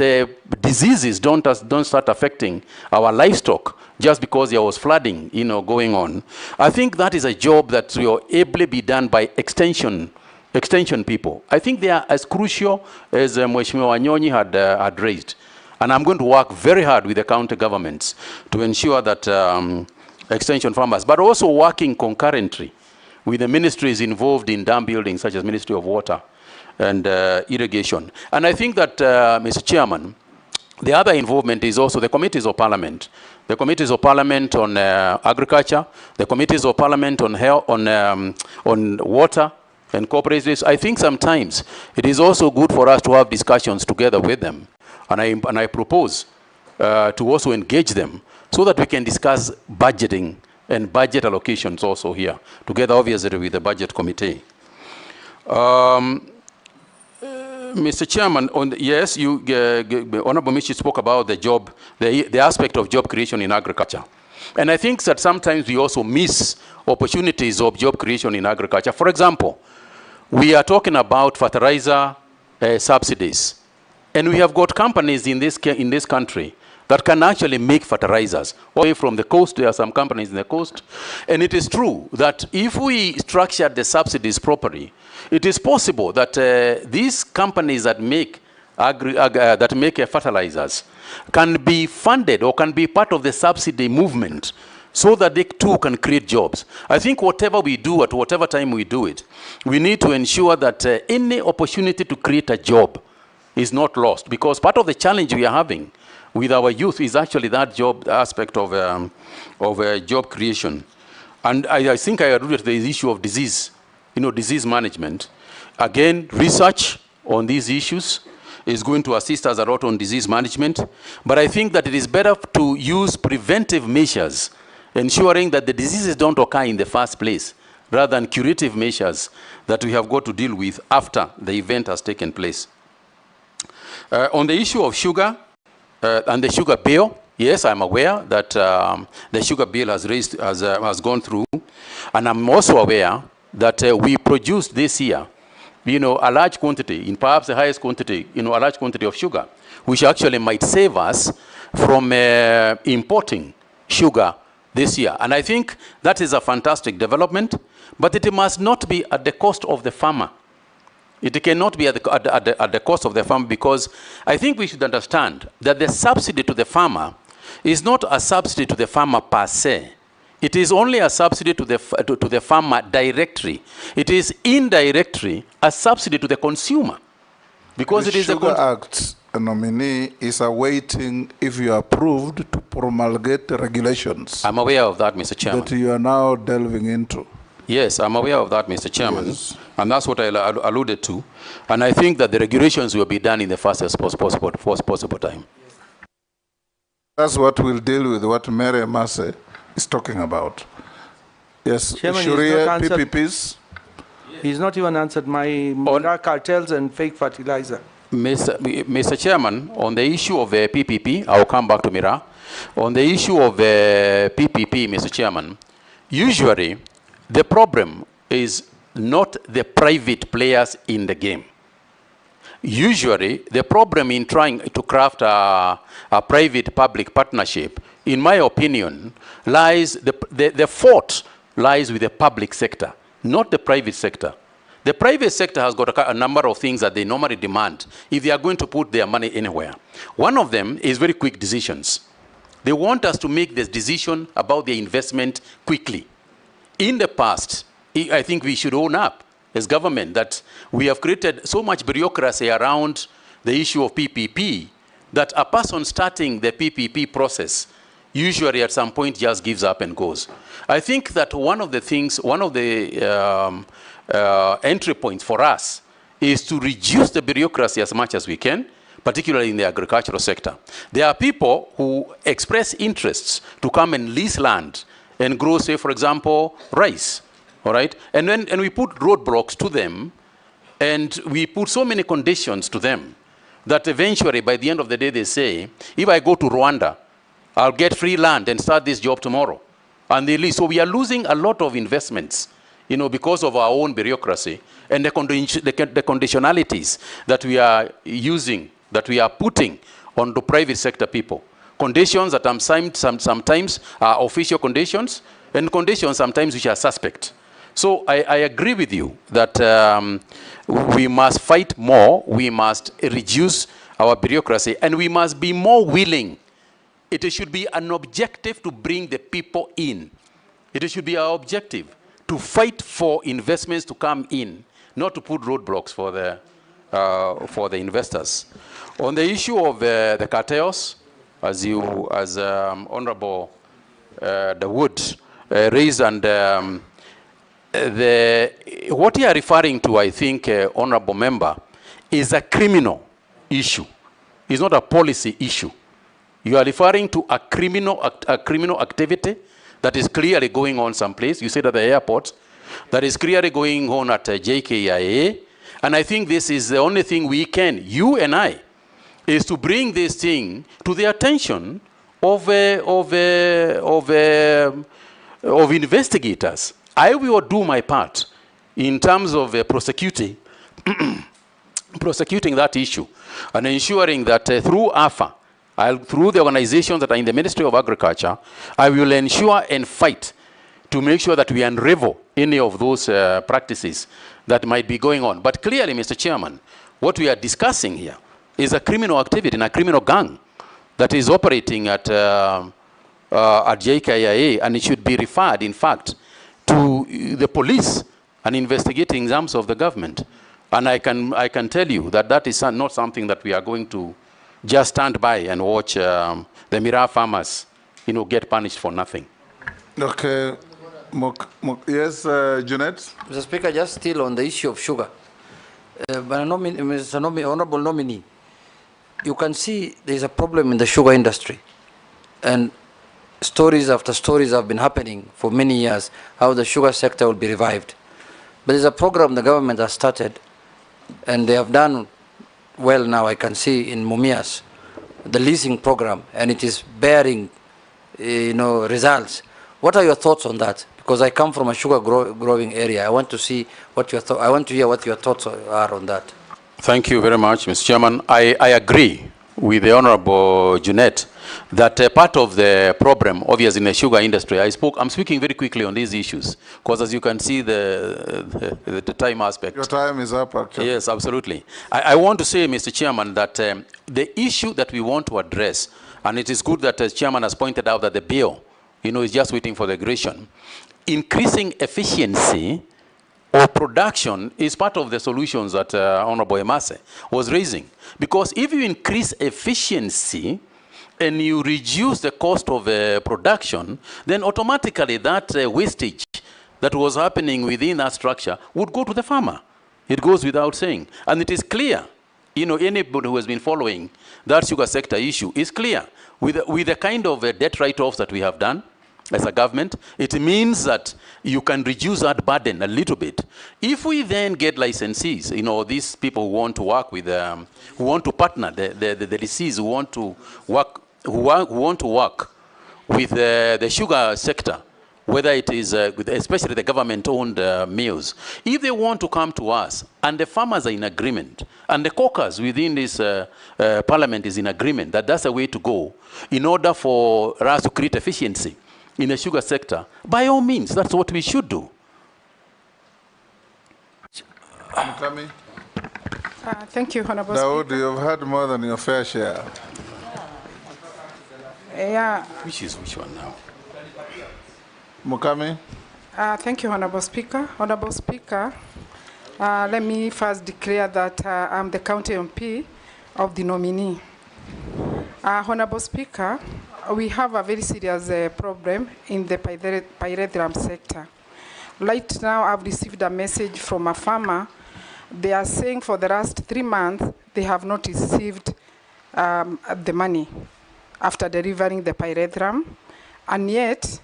diseases don't start affecting our livestock just because there was flooding, going on. I think that is a job that will ably be done by extension people. I think they are as crucial as Mheshimiwa Nyonyi had raised. And I'm going to work very hard with the county governments to ensure that extension farmers, but also working concurrently with the ministries involved in dam building, such as Ministry of Water and Irrigation. And I think that, Mr. Chairman, the other involvement is also the committees of parliament. The committees of parliament on agriculture, the committees of parliament on health, on water and cooperatives. I think sometimes it is also good for us to have discussions together with them. And I propose to also engage them so that we can discuss budgeting and budget allocations also here, together obviously with the budget committee. Mr. Chairman, yes, Honorable Michi spoke about the job, the aspect of job creation in agriculture. And I think that sometimes we also miss opportunities of job creation in agriculture. For example, we are talking about fertilizer subsidies. And we have got companies in this country that can actually make fertilizers. Away from the coast, there are some companies in the coast. And it is true that if we structure the subsidies properly, it is possible that these companies that make fertilizers can be funded or can be part of the subsidy movement so that they too can create jobs. I think whatever we do, at whatever time we do it, we need to ensure that any opportunity to create a job is not lost, because part of the challenge we are having with our youth is actually that job aspect of job creation. And I think I alluded to the issue of disease, disease management. Again, research on these issues is going to assist us a lot on disease management. But I think that it is better to use preventive measures, ensuring that the diseases don't occur in the first place, rather than curative measures that we have got to deal with after the event has taken place. On the issue of sugar and the sugar bill, yes, I'm aware that the sugar bill has gone through, and I'm also aware that we produced this year, a large quantity, in perhaps the highest quantity, a large quantity of sugar, which actually might save us from importing sugar this year. And I think that is a fantastic development, but it must not be at the cost of the farmer. It cannot be at the cost of the farmer, because I think we should understand that the subsidy to the farmer is not a subsidy to the farmer per se. It is only a subsidy to the farmer directly. It is indirectly a subsidy to the consumer, because it is the Sugar Act nominee is awaiting, if you are approved, to promulgate regulations. I'm aware of that, Mr. Chairman. That you are now delving into. Yes, I'm aware of that, Mr. Chairman. Yes. And that's what I alluded to. And I think that the regulations will be done in the fastest possible time. That's what we'll deal with, what Mary Massey is talking about. Yes, Chairman, Sharia, PPPs. He's not even answered my cartels and fake fertilizer. Mr. Chairman, on the issue of the PPP, I'll come back to Mira. On the issue of PPP, Mr. Chairman, usually the problem is not the private players in the game. Usually, the problem in trying to craft a private-public partnership, in my opinion, lies, the fault lies with the public sector, not the private sector. The private sector has got a number of things that they normally demand if they are going to put their money anywhere. One of them is very quick decisions. They want us to make this decision about their investment quickly. In the past, I think we should own up as government, that we have created so much bureaucracy around the issue of PPP that a person starting the PPP process usually at some point just gives up and goes. I think that one of the things, one of the entry points for us is to reduce the bureaucracy as much as we can, particularly in the agricultural sector. There are people who express interests to come and lease land and grow, say, for example, rice, all right? And we put roadblocks to them, and we put so many conditions to them that eventually, by the end of the day, they say, if I go to Rwanda, I'll get free land and start this job tomorrow. And they leave. So we are losing a lot of investments, you know, because of our own bureaucracy and the conditionalities that we are using, that we are putting on the private sector people. Conditions that sometimes are official conditions, and conditions sometimes which are suspect. So I agree with you that we must fight more, we must reduce our bureaucracy, and we must be more willing. It should be an objective to bring the people in. It should be our objective to fight for investments to come in, not to put roadblocks for the investors. On the issue of the cartels, as Honorable Dawood raised, and what you are referring to, I think, Honorable Member, is a criminal issue. It's not a policy issue. You are referring to a criminal activity that is clearly going on someplace. You said at the airport, that is clearly going on at JKIA. And I think this is the only thing we can, you and I, is to bring this thing to the attention of investigators. I will do my part in terms of prosecuting that issue and ensuring that through AFA, through the organizations that are in the Ministry of Agriculture, I will ensure and fight to make sure that we unravel any of those practices that might be going on. But clearly, Mr. Chairman, what we are discussing here is a criminal activity and a criminal gang that is operating at JKIA, and it should be referred, in fact, to the police and investigating arms of the government. And I can tell you that that is not something that we are going to just stand by and watch the Miraa farmers, you know, get punished for nothing. Okay. Yes, Junet? Mr. Speaker, just still on the issue of sugar. Mr. Honorable Nominee, you can see there's a problem in the sugar industry. And stories after stories have been happening for many years, how the sugar sector will be revived. But there's a program the government has started, and they have done well now, I can see in Mumias, the leasing program, and it is bearing, results. What are your thoughts on that? Because I come from a sugar growing area. I want to see what your I want to hear what your thoughts are on that. Thank you very much, Mr. Chairman. I agree with the Honorable Junet that part of the problem, obviously, in the sugar industry, I'm speaking very quickly on these issues, because as you can see, the time aspect. Your time is up, actually. Yes, absolutely. I want to say, Mr. Chairman, that the issue that we want to address, and it is good that the Chairman has pointed out that the bill, is just waiting for the aggression. Increasing efficiency or production is part of the solutions that Honorable Emase was raising. Because if you increase efficiency and you reduce the cost of production, then automatically that wastage that was happening within that structure would go to the farmer. It goes without saying. And it is clear, anybody who has been following that sugar sector issue is clear. With the kind of debt write-offs that we have done as a government, it means that you can reduce that burden a little bit. If we then get licensees, these people who want to work with, who want to partner, the leases who want to work, with the sugar sector, whether it is, especially the government-owned mills, if they want to come to us, and the farmers are in agreement, and the caucus within this parliament is in agreement that that's the way to go, in order for us to create efficiency in the sugar sector, by all means, that's what we should do. Thank you, Honorable Dawood, Speaker. you've had more than your fair share. Yeah. Which one now? Mukami? Thank you, Honorable Speaker. Honorable Speaker, Let me first declare that I'm the county MP of the nominee. Honorable Speaker, we have a very serious problem in the pyrethrum sector. Right now, I've received a message from a farmer. They are saying for the last 3 months, they have not received the money after delivering the pyrethrum, and yet,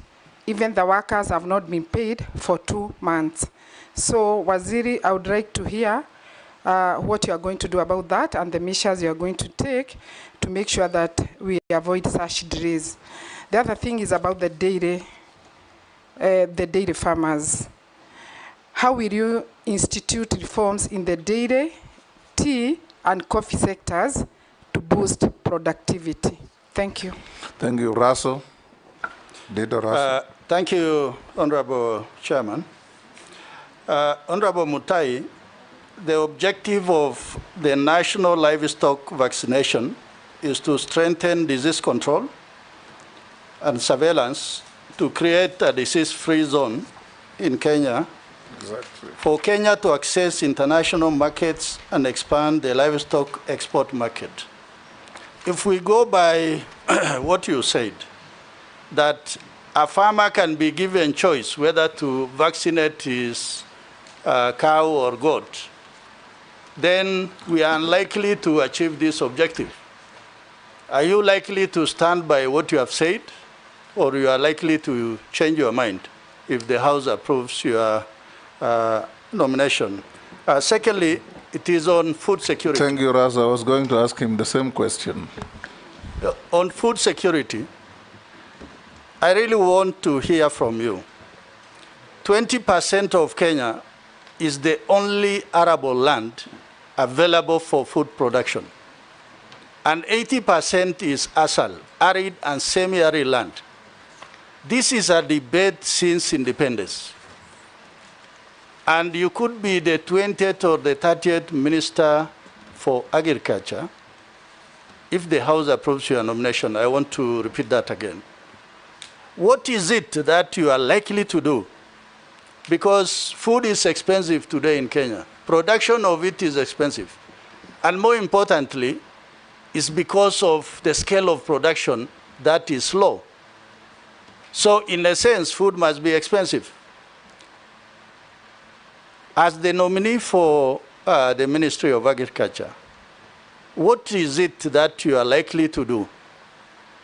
even the workers have not been paid for 2 months. So, Waziri, I would like to hear what you are going to do about that and the measures you are going to take to make sure that we avoid such delays. The other thing is about the dairy farmers. How will you institute reforms in the dairy, tea, and coffee sectors to boost productivity? Thank you. Thank you, Russell. Thank you, Honorable Chairman. Honorable Mutahi, the objective of the national livestock vaccination is to strengthen disease control and surveillance to create a disease-free zone in Kenya, for Kenya to access international markets and expand the livestock export market. If we go by what you said, that a farmer can be given choice whether to vaccinate his cow or goat, then we are unlikely to achieve this objective. Are you likely to stand by what you have said, or you are likely to change your mind if the House approves your nomination? Secondly, it is on food security. Thank you, Raz. I was going to ask him the same question. On food security, I really want to hear from you. 20% of Kenya is the only arable land available for food production. And 80% is ASAL, arid and semi-arid land. This is a debate since independence. And you could be the 20th or the 30th Minister for Agriculture. If the House approves your nomination, I want to repeat that again. What is it that you are likely to do? Because food is expensive today in Kenya. Production of it is expensive. And more importantly, it's because of the scale of production that is low. So in a sense, food must be expensive. As the nominee for the Ministry of Agriculture, what is it that you are likely to do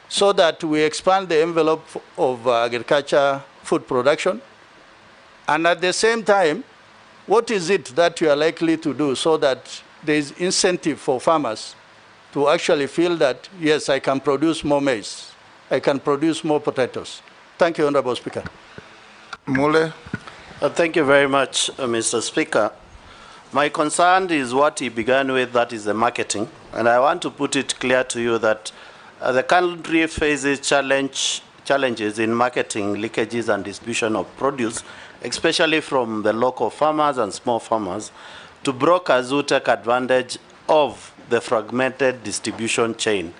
so that we expand the envelope of agriculture food production? And at the same time, what is it that you are likely to do so that there is incentive for farmers to actually feel that, yes, I can produce more maize, I can produce more potatoes? Thank you, Honorable Speaker. Mule. Thank you very much, Mr. Speaker. My concern is what he began with, that is the marketing. And I want to put it clear to you that the country faces challenges in marketing, leakages, and distribution of produce, especially from the local farmers and small farmers, to brokers who take advantage of the fragmented distribution chain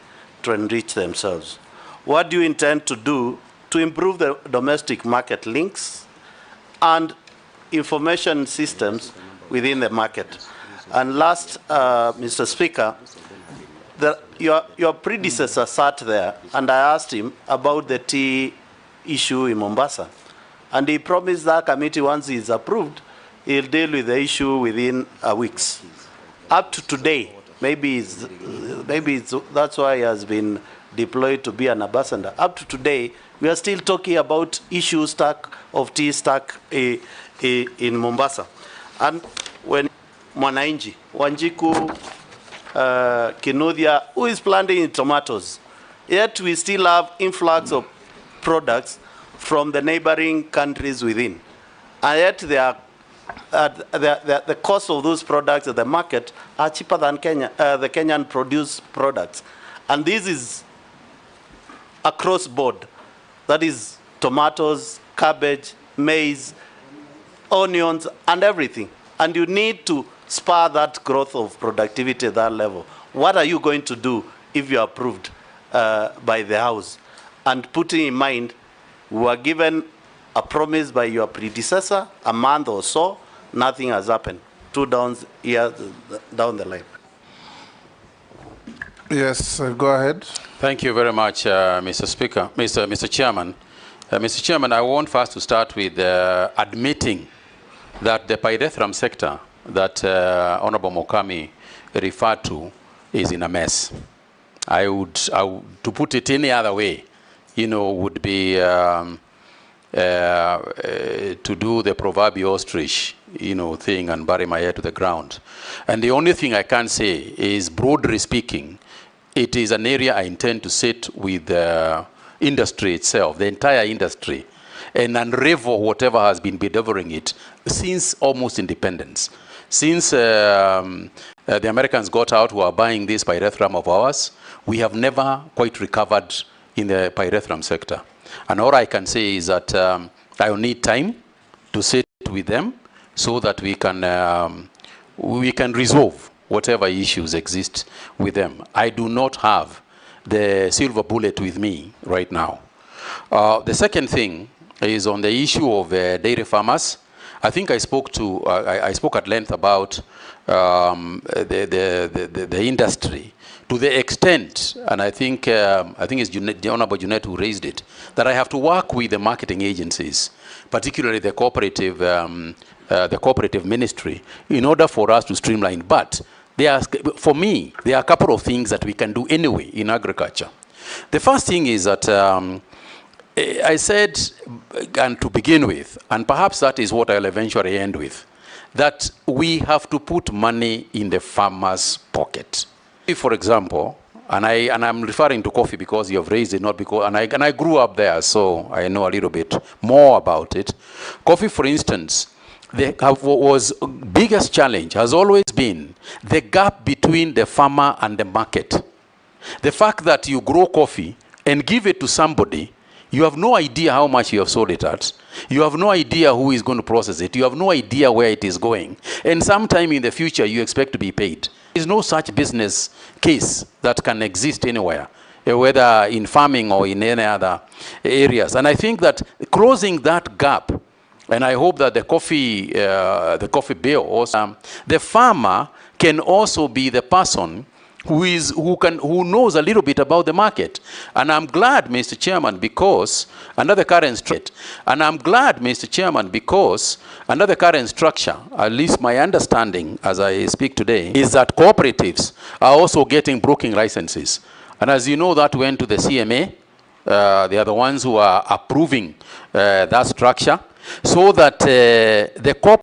to enrich themselves. What do you intend to do to improve the domestic market links and information systems within the market? And last, Mr. Speaker, your predecessor sat there, and I asked him about the tea issue in Mombasa. And he promised that committee, once he is approved, he'll deal with the issue within weeks. Up to today, maybe that's why he has been deployed to be an ambassador. Up to today, we are still talking about tea stack in Mombasa. And when Mwananchi, Wanjiku, Kinuthia, who is planting tomatoes, yet we still have influx of products from the neighboring countries within. And yet the cost of those products at the market are cheaper than the Kenyan produced products. And this is across board. That is tomatoes, cabbage, maize, onions, and everything. And you need to spur that growth of productivity at that level. What are you going to do if you are approved by the House? And putting in mind, we were given a promise by your predecessor, a month or so, nothing has happened. years down the line? Yes, go ahead. Thank you very much, Mr. Speaker, Mr. Chairman. Mr. Chairman, I want first to start with admitting that the pyrethrum sector that Honorable Mokami referred to is in a mess. To put it any other way, would be to do the proverbial ostrich, thing and bury my head to the ground. And the only thing I can say is, broadly speaking, it is an area I intend to sit with the industry itself, the entire industry, and unravel whatever has been bedeviling it since almost independence. Since the Americans got out who are buying this pyrethrum of ours, we have never quite recovered in the pyrethrum sector. And all I can say is that I will need time to sit with them so that we can resolve whatever issues exist with them. I do not have the silver bullet with me right now. The second thing is on the issue of dairy farmers. I think I spoke at length about the industry to the extent, and I think it's the Honorable Junet who raised it, that I have to work with the marketing agencies, particularly the cooperative ministry, in order for us to streamline. But for me, there are a couple of things that we can do anyway in agriculture. The first thing is that I said, and to begin with, and perhaps that is what I'll eventually end with, that we have to put money in the farmer's pocket. For example, and I'm referring to coffee because you have raised it, not because, and I grew up there, so I know a little bit more about it. Coffee, for instance, was biggest challenge has always been the gap between the farmer and the market. The fact that you grow coffee and give it to somebody, you have no idea how much you have sold it at. You have no idea who is going to process it. You have no idea where it is going. And sometime in the future, you expect to be paid. There is no such business case that can exist anywhere, whether in farming or in any other areas. And I think that closing that gap, and I hope that the coffee bill also, the farmer can also be the person who knows a little bit about the market. And I'm glad, Mr. Chairman, because under the current structure, at least my understanding as I speak today, is that cooperatives are also getting broking licenses. And as you know, that went to the CMA. They are the ones who are approving that structure, so that the